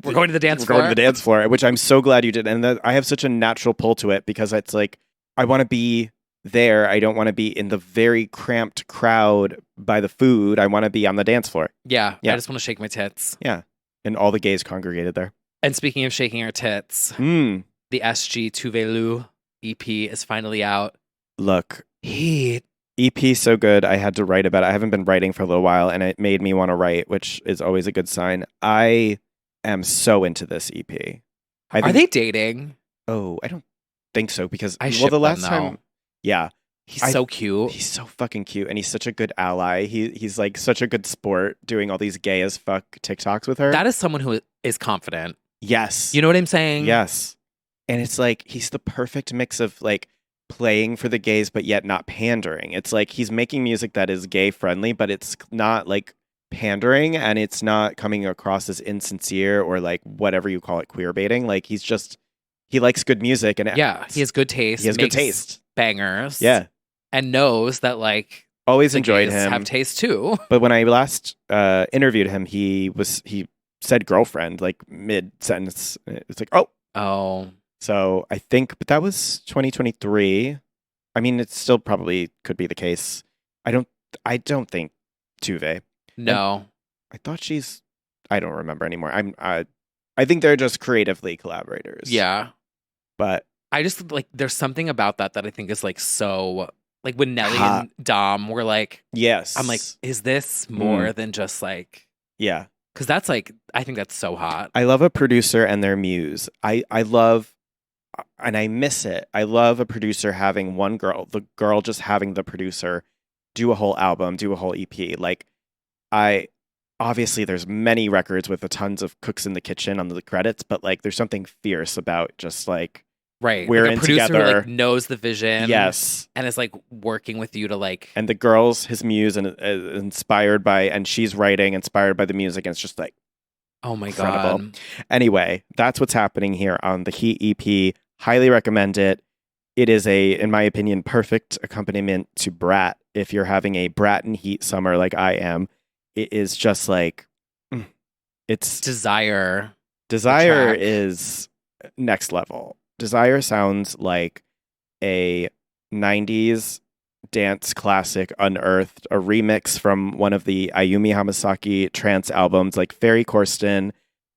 We're going to the dance floor. We're going to the dance floor, which I'm so glad you did. And I have such a natural pull to it because it's like, I want to be there. I don't want to be in the very cramped crowd by the food. I want to be on the dance floor. Yeah. I just want to shake my tits. Yeah. And all the gays congregated there. And speaking of shaking our tits, the SG Tuvelu EP is finally out. Look. EP so good. I had to write about it. I haven't been writing for a little while and it made me want to write, which is always a good sign. I am so into this EP. Are they dating? Oh, I don't think so because the last time, yeah, he's so cute. He's so fucking cute, and he's such a good ally. He's like such a good sport, doing all these gay as fuck TikToks with her. That is someone who is confident. Yes, you know what I'm saying. Yes, and it's like he's the perfect mix of like playing for the gays, but yet not pandering. It's like he's making music that is gay friendly, but it's not like pandering, and it's not coming across as insincere or like whatever you call it, queer baiting. Like he likes good music, and he has good taste. He has good taste. Bangers. Yeah, and knows that like always enjoyed him. Have taste too. But when I last interviewed him, he said girlfriend like mid sentence. It's like oh. So I think, but that was 2023. I mean, it still probably could be the case. I don't think Tuve. No, and I thought I don't remember anymore. I think they're just creatively collaborators. Yeah, but I just like there's something about that I think is like so like when Nelly and Dom were like, yes, I'm like, is this more than just like, yeah, because that's like I think that's so hot. I love a producer and their muse. I love. And I miss it. I love a producer having one girl, the girl just having the producer do a whole album, do a whole EP. Like obviously there's many records with a tons of cooks in the kitchen on the credits, but like there's something fierce about just like Right. we're like a in producer together. Who, like, knows the vision. Yes. And is like working with you to like. And the girl's his muse and inspired by, and she's writing inspired by the music. And it's just like, oh my incredible. God. Anyway, that's what's happening here on the Heat EP. Highly recommend it. It is in my opinion, perfect accompaniment to Brat. If you're having a Brat and Heat summer like I am, it is just like, it's Desire. Desire is next level. Desire sounds like a 90s dance classic unearthed, a remix from one of the Ayumi Hamasaki trance albums, like Fairy Corsten,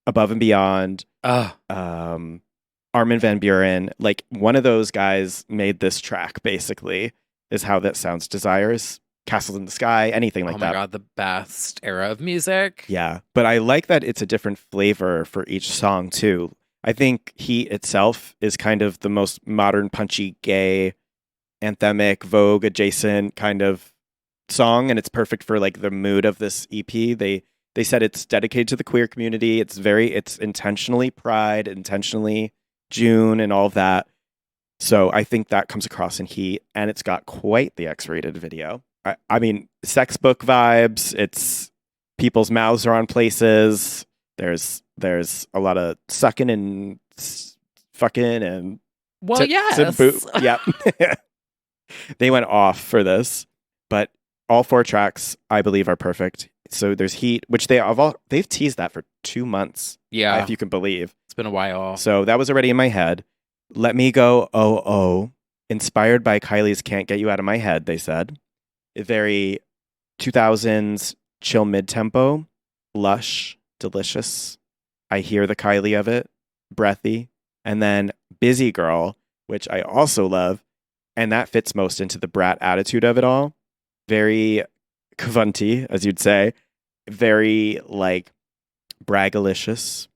Above and Beyond, Armin van Buren. Like one of those guys made this track, basically, is how that sounds. Desires, Castles in the Sky, anything like that. Oh my God, the best era of music. Yeah, but I like that it's a different flavor for each song, too. I think Heat itself is kind of the most modern, punchy, gay, anthemic, Vogue adjacent kind of song, and it's perfect for like the mood of this EP. They said it's dedicated to the queer community. It's intentionally Pride, intentionally June, and all of that. So I think that comes across in Heat, and it's got quite the X-rated video. I mean, sex book vibes. It's people's mouths are on places. There's a lot of sucking and fucking and yes. and boot. Yep. They went off for this, but all 4 tracks I believe are perfect. So there's Heat, which they've teased that for 2 months. Yeah, if you can believe. It's been a while. So that was already in my head. Let Me Go, Oh Oh, inspired by Kylie's Can't Get You Out of My Head. They said very 2000s chill mid tempo, lush. Delicious. I hear the Kylie of it, breathy. And then Busy Girl, which I also love. And that fits most into the Brat attitude of it all. Very cavunty, as you'd say. Very like braggalicious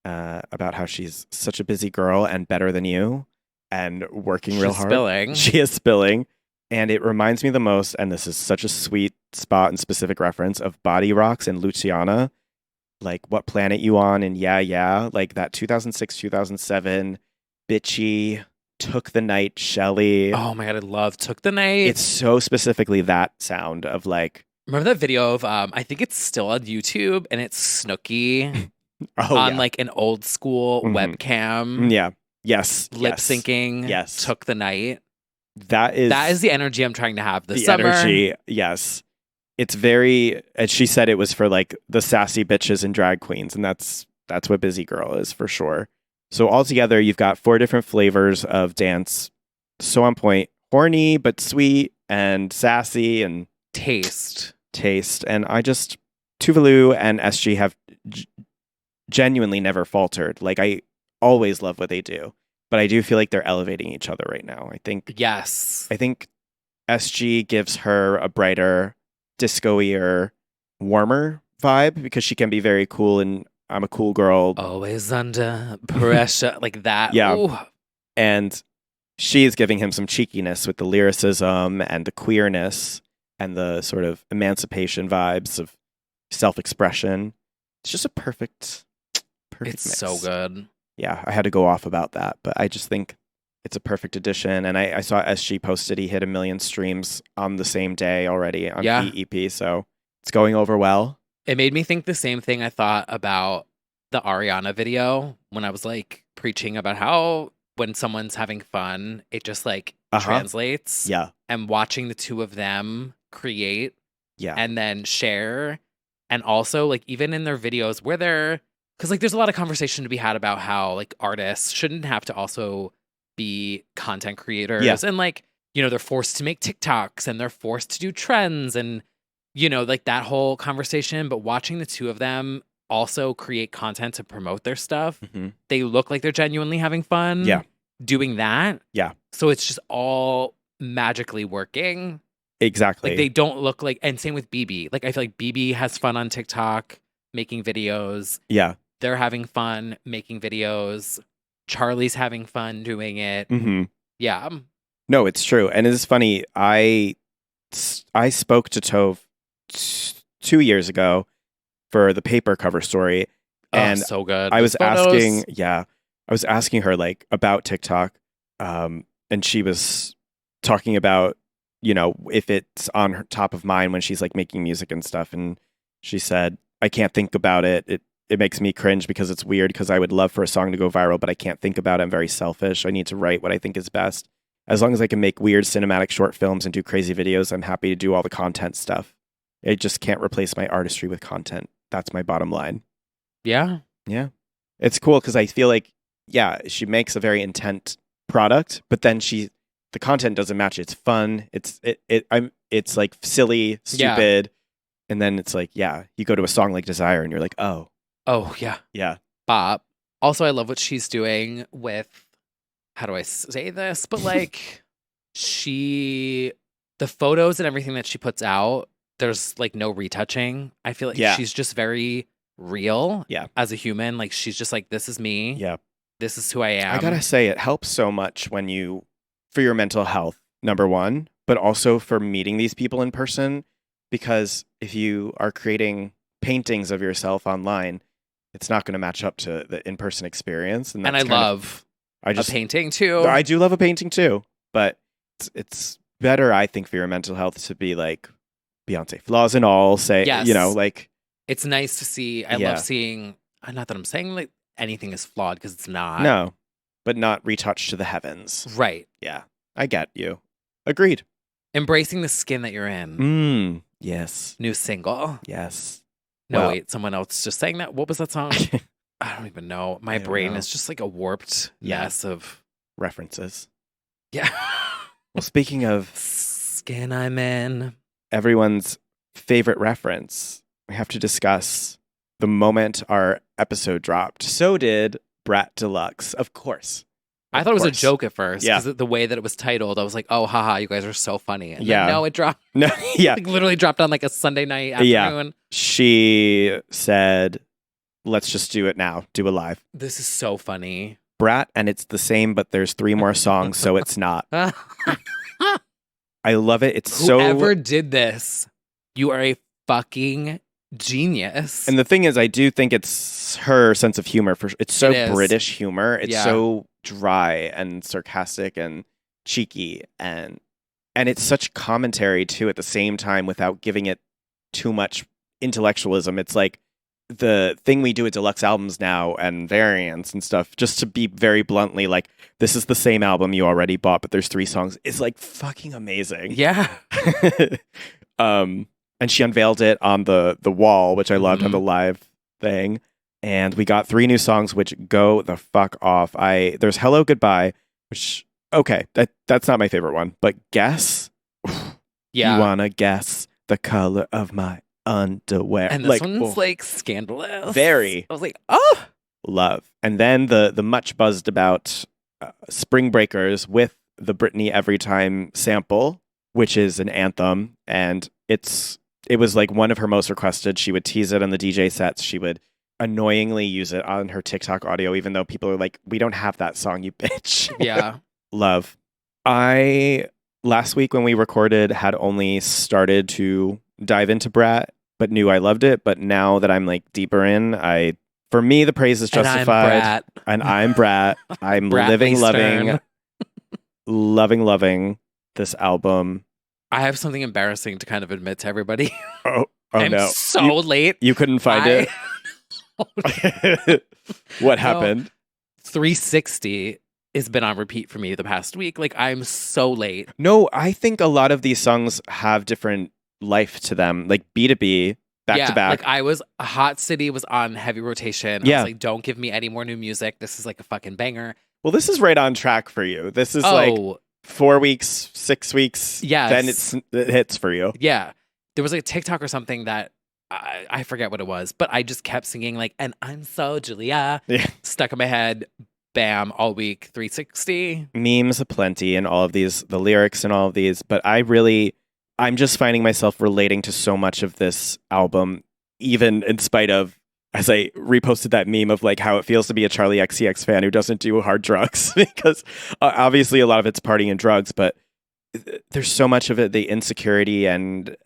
about how she's such a busy girl and better than you and working real hard. Spilling. She is spilling. And it reminds me the most, and this is such a sweet spot and specific reference, of Body Rocks and Luciana. Like What Planet You On and Yeah Yeah, like that 2006 2007 bitchy Took the Night Shelly. Oh my God, I love Took the Night. It's so specifically that sound of like, remember that video of I think it's still on YouTube, and it's Snooki on like an old school webcam. Yeah. Yes. Lip syncing. Yes. Took the Night. That is the energy I'm trying to have this the summer. energy. Yes. It's very, as she said, it was for like the sassy bitches and drag queens. And that's what Busy Girl is for sure. So altogether, you've got 4 different flavors of dance. So on point, horny, but sweet and sassy and taste. And I just, Tuvalu and SG have genuinely never faltered. Like I always love what they do, but I do feel like they're elevating each other right now. I think SG gives her a brighter, disco-ier, warmer vibe because she can be very cool and I'm a cool girl. Always under pressure. Like that. Yeah. Ooh. And she is giving him some cheekiness with the lyricism and the queerness and the sort of emancipation vibes of self-expression. It's just a perfect it's mix. So good. Yeah, I had to go off about that, but I just think it's a perfect addition. And I saw SG posted he hit 1 million streams on the same day already on EP, so it's going over well. It made me think the same thing I thought about the Ariana video when I was like preaching about how when someone's having fun, it just like translates. Yeah. And watching the two of them create and then share. And also like even in their videos where they're, because like there's a lot of conversation to be had about how like artists shouldn't have to also be content creators. Yeah. And like, you know, they're forced to make TikToks and they're forced to do trends and, you know, like that whole conversation. But watching the two of them also create content to promote their stuff, they look like they're genuinely having fun doing that. Yeah. So it's just all magically working. Exactly. Like they don't look like, and same with BB. Like I feel like BB has fun on TikTok making videos. Yeah. They're having fun making videos. Charlie's having fun doing it. Yeah. No, it's true. And it's funny. I spoke to Tove 2 years ago for the paper cover story. And so good. I was Those photos. asking her like about TikTok. And she was talking about, you know, if it's on her top of mind when she's like making music and stuff. And she said, I can't think about it. It makes me cringe because it's weird because I would love for a song to go viral, but I can't think about it. I'm very selfish. I need to write what I think is best. As long as I can make weird cinematic short films and do crazy videos, I'm happy to do all the content stuff. I just can't replace my artistry with content. That's my bottom line. Yeah. Yeah. It's cool because I feel like, she makes a very intent product, but then the content doesn't match. It's fun. It's like silly, stupid. And then it's like, you go to a song like Desire and you're like, oh. Oh, yeah. Yeah. Bop. Also, I love what she's doing with, how do I say this? But like, the photos and everything that she puts out, there's like no retouching. I feel like she's just very real as a human. Like, she's just like, this is me. Yeah. This is who I am. I gotta say, it helps so much for your mental health, number one, but also for meeting these people in person. Because if you are creating paintings of yourself online, it's not going to match up to the in-person experience. And I love a painting too. I do love a painting too, but it's better, I think, for your mental health to be like Beyonce, flaws and all. You know, like it's nice to see. I love seeing. Not that I'm saying like anything is flawed because it's not. No, but not retouched to the heavens. Right. Yeah, I get you. Agreed. Embracing the skin that you're in. Yes. New single. Yes. No, wait, someone else just sang that. What was that song? I don't even know. My brain is just like a warped mess of references. Yeah. Well, speaking of skin I'm in, everyone's favorite reference, we have to discuss the moment our episode dropped. So did Brat Deluxe, of course. I thought it was a joke at first because the way that it was titled, I was like, "Oh, haha, you guys are so funny." And then, no, it dropped. No, like literally dropped on like a Sunday night afternoon. Yeah. She said, "Let's just do it now. Do a live." This is so funny. Brat, and it's the same, but there's 3 more songs, so it's not. I love it. It's Whoever did this, you are a fucking genius. And the thing is, I do think it's her sense of humor. It's so British humor. It's so dry and sarcastic and cheeky, and it's such commentary too at the same time without giving it too much intellectualism. It's like the thing we do at deluxe albums now and variants and stuff, just to be very bluntly like, this is the same album you already bought, but there's 3 songs. It's like fucking amazing. Yeah. And she unveiled it on the wall, which I loved on the live thing. And we got 3 new songs, which go the fuck off. There's Hello Goodbye, which, okay, that's not my favorite one, but Guess. Yeah. You wanna guess the color of my underwear? And this one's like scandalous. Very. I was like, oh. Love. And then the much buzzed about Spring Breakers with the Britney Everytime sample, which is an anthem. And it was like one of her most requested. She would tease it on the DJ sets. She would annoyingly use it on her TikTok audio, even though people are like, we don't have that song, you bitch. Yeah. Love. Last week when we recorded, had only started to dive into Brat, but knew I loved it. But now that I'm like deeper in, for me, the praise is justified. And I'm Brat. I'm loving this album. I have something embarrassing to kind of admit to everybody. Oh I'm no. so late. You couldn't find it? What happened? 360 has been on repeat for me the past week. Like, I'm so late. No, I think a lot of these songs have different life to them. Like B2B, back to back. Like Hot City was on heavy rotation. I was like, don't give me any more new music. This is like a fucking banger. Well, this is right on track for you. This is like 4 weeks, 6 weeks. Yes. Then it hits for you. Yeah. There was like a TikTok or something that I forget what it was, but I just kept singing like, and I'm so Julia. Yeah. Stuck in my head. Bam, all week, 360. Memes aplenty and all of these, the lyrics and all of these. But I'm just finding myself relating to so much of this album, even in spite of, as I reposted that meme of like how it feels to be a Charlie XCX fan who doesn't do hard drugs, because obviously a lot of it's partying and drugs, but there's so much of it, the insecurity and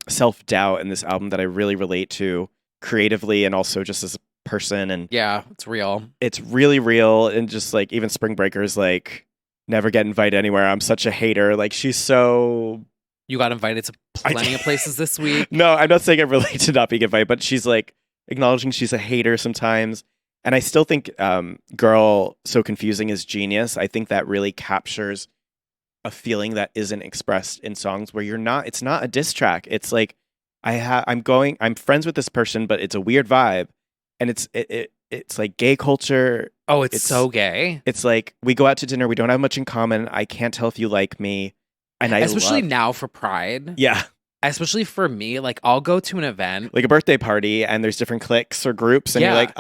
self-doubt in this album that I really relate to creatively and also just as a person. And Yeah, it's real. it's really real. And just like even Spring Breakers, like never get invited anywhere. I'm such a hater. Like she's so... You got invited to plenty of places this week. No, I'm not saying I relate to not being invited, but she's like acknowledging she's a hater sometimes. And I still think Girl So Confusing is genius. I think that really captures a feeling that isn't expressed in songs where it's not a diss track. It's like I'm friends with this person, but it's a weird vibe. And it's like gay culture. Oh, it's so gay. It's like we go out to dinner, we don't have much in common. I can't tell if you like me. And especially now for Pride. Yeah. Especially for me, like I'll go to an event. Like a birthday party and there's different cliques or groups and you're like,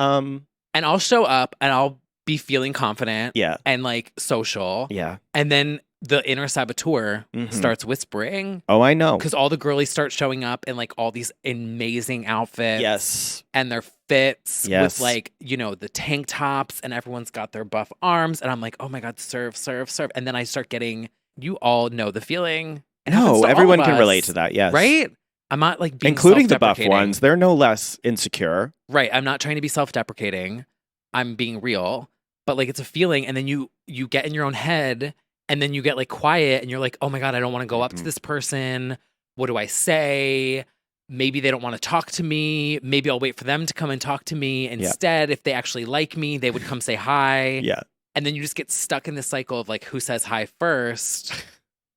And I'll show up and I'll be feeling confident. Yeah. And like social. Yeah. And then the inner saboteur starts whispering. Oh, I know. Because all the girlies start showing up in like all these amazing outfits. Yes. And their fits Yes. with like, the tank tops and everyone's got their buff arms. And I'm like, oh my God, serve, serve, serve. And then I start getting, you all know the feeling. No, everyone can relate to that. Yes. Right? I'm not like being including the buff self-deprecating. ones. They're no less insecure. Right. I'm not trying to be self-deprecating. I'm being real. But like it's a feeling and then you get in your own head and then you get like quiet and you're like, oh my God, I don't want to go up to this person. What do I say? Maybe they don't want to talk to me. Maybe I'll wait for them to come and talk to me. Instead, if they actually like me, they would come say hi. Yeah. And then you just get stuck in this cycle of like who says hi first.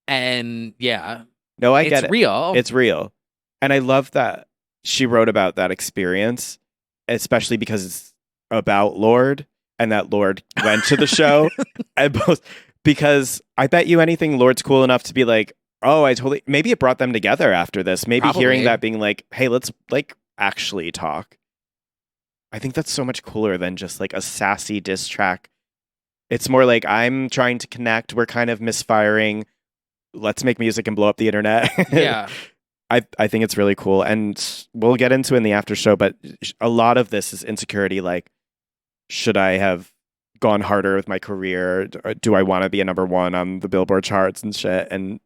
And yeah. No, I get it. It's real. It's real. And I love that she wrote about that experience, especially because it's about Lorde and that Lorde went to the show. And both, because I bet you anything Lorde's cool enough to be like, oh, maybe it brought them together after this. Maybe Probably. Hearing that being like, hey, let's like actually talk. I think that's so much cooler than just like a sassy diss track. It's more like I'm trying to connect. We're kind of misfiring. Let's make music and blow up the internet. Yeah. I think it's really cool. And we'll get into it in the after show, but a lot of this is insecurity. Like, should I have gone harder with my career? Do I want to be a number one on the Billboard charts and shit? And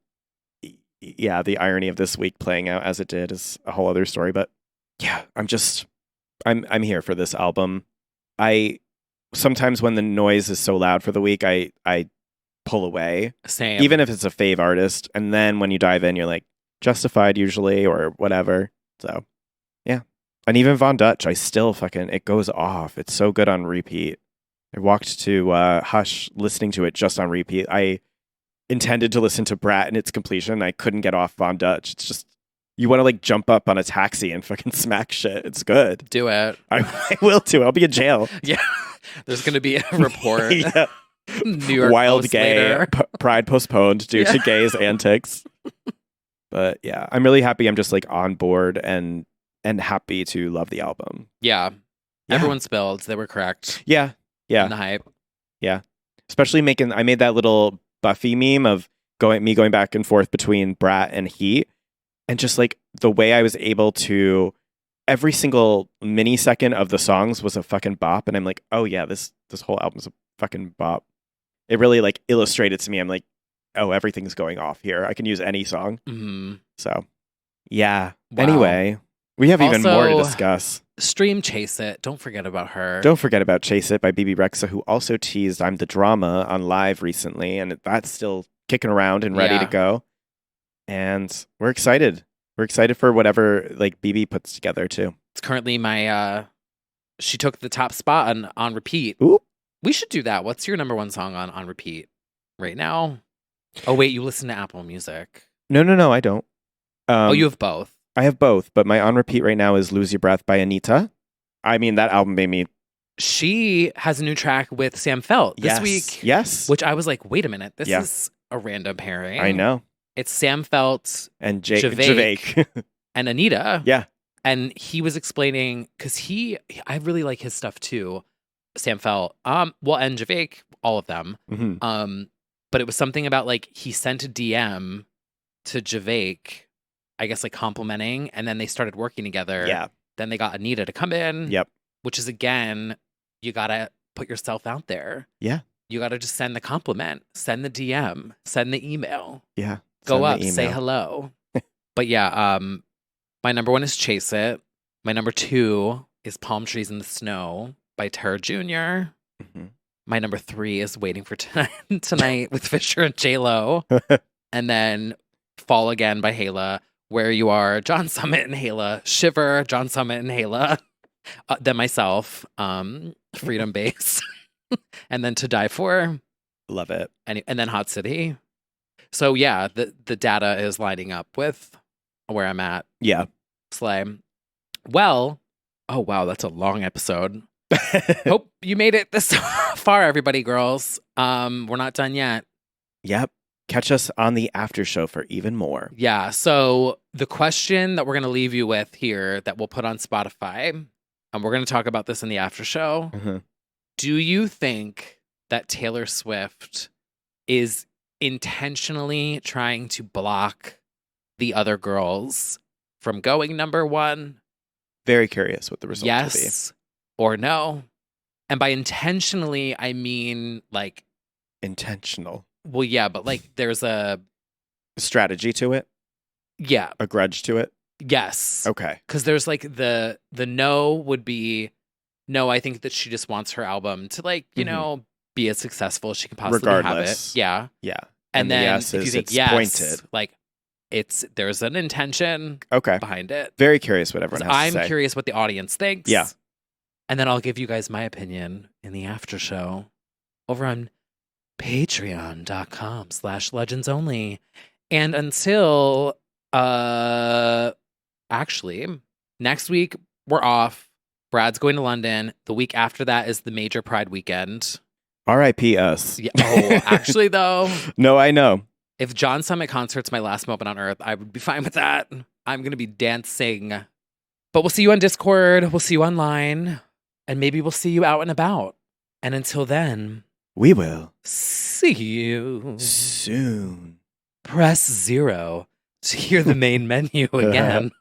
yeah, the irony of this week playing out as it did is a whole other story. But yeah, I'm here for this album. Sometimes when the noise is so loud for the week, I pull away. Same. Even if it's a fave artist. And then when you dive in, you're like, Justified usually or whatever. So yeah. And even Von Dutch, I still it goes off. It's so good on repeat. I walked to Hush listening to it just on repeat. I intended to listen to Brat in its completion. I couldn't get off Von Dutch. It's just, you want to like jump up on a taxi and fucking smack shit. It's good. Do it. I will too. I'll be in jail. Yeah. There's going to be a report. Yeah. New York Wild Post gay. later. Pride postponed due to gays' antics. But yeah, I'm really happy. I'm just like on board and happy to love the album. Yeah. Everyone spilled. They were correct. Yeah. Yeah. In the hype. Yeah. Especially I made that little Buffy meme of going back and forth between Brat and Heat. And just like the way I was able to, every single mini second of the songs was a fucking bop. And I'm like, oh yeah, this whole album's a fucking bop. It really like illustrated to me. I'm like, oh, everything's going off here. I can use any song. Mm-hmm. So, yeah. Wow. Anyway, we have even more to discuss. Stream Chase It. Don't forget about her. Don't forget about Chase It by BB Rexa, who also teased I'm the Drama on Live recently. And that's still kicking around and ready to go. And we're excited. We're excited for whatever like BB puts together too. It's currently my, she took the top spot on repeat. Ooh. We should do that. What's your number one song on repeat right now? Oh, wait, you listen to Apple Music. No, I don't. You have both. I have both, but my on repeat right now is Lose Your Breath by Anita. I mean, that album made me... She has a new track with Sam Felt this week. Yes. Which I was like, wait a minute, this is a random pairing. I know. It's Sam Felt and Javake and Anita. Yeah. And he was explaining, because I really like his stuff too. Sam Felt, and Javake, all of them. Mm-hmm. But it was something about like he sent a DM to Javake, I guess like complimenting, and then they started working together. Yeah. Then they got Anita to come in. Yep. Which is again, you gotta put yourself out there. Yeah. You gotta just send the compliment, send the DM, send the email. Yeah. Go up, say hello. But yeah, My number 1 is Chase It. My number 2 is Palm Trees in the Snow by Tara Jr. Mhm. My number 3 is Waiting for Tonight with Fisher and J-Lo. And then Fall Again by Hala. Where You Are, John Summit and Hala. Shiver, John Summit and Hala. Then myself, Freedom Base. And then To Die For. Love it. And then Hot City. So yeah, the data is lining up with where I'm at. Yeah. Slay. Well, oh wow, that's a long episode. Hope you made it this far, everybody, girls. We're not done yet. Yep. Catch us on the after show for even more. Yeah. So the question that we're going to leave you with here that we'll put on Spotify, and we're going to talk about this in the after show. Mhm. Do you think that Taylor Swift is intentionally trying to block the other girls from going number 1? Very curious what the result will be. Yes or no? And by intentionally, I mean like Intentional. well, yeah, but like there's a Strategy to it? yeah, A grudge to it? yes. Okay. Because there's like the no would be no, I think that she just wants her album to like, you Mhm. know, be as successful as she can possibly have it. Regardless. Yeah. Yeah. And the then yes if you is think it's yes, pointed. like there's an intention Okay. behind it. Very curious what everyone has I'm to say. curious what the audience thinks. Yeah. And then I'll give you guys my opinion in the after show over on patreon.com/legendsonly. And until actually next week we're off. Brad's going to London. The week after that is the major Pride weekend. R.I.P. us. Yeah. Oh, actually though, No, I know. if John Summit concert's my last moment on earth, I would be fine with that. I'm going to be dancing. But we'll see you on Discord. We'll see you online. And maybe we'll see you out and about. And until then, We will. see you. Soon. Press 0 to hear the main menu again.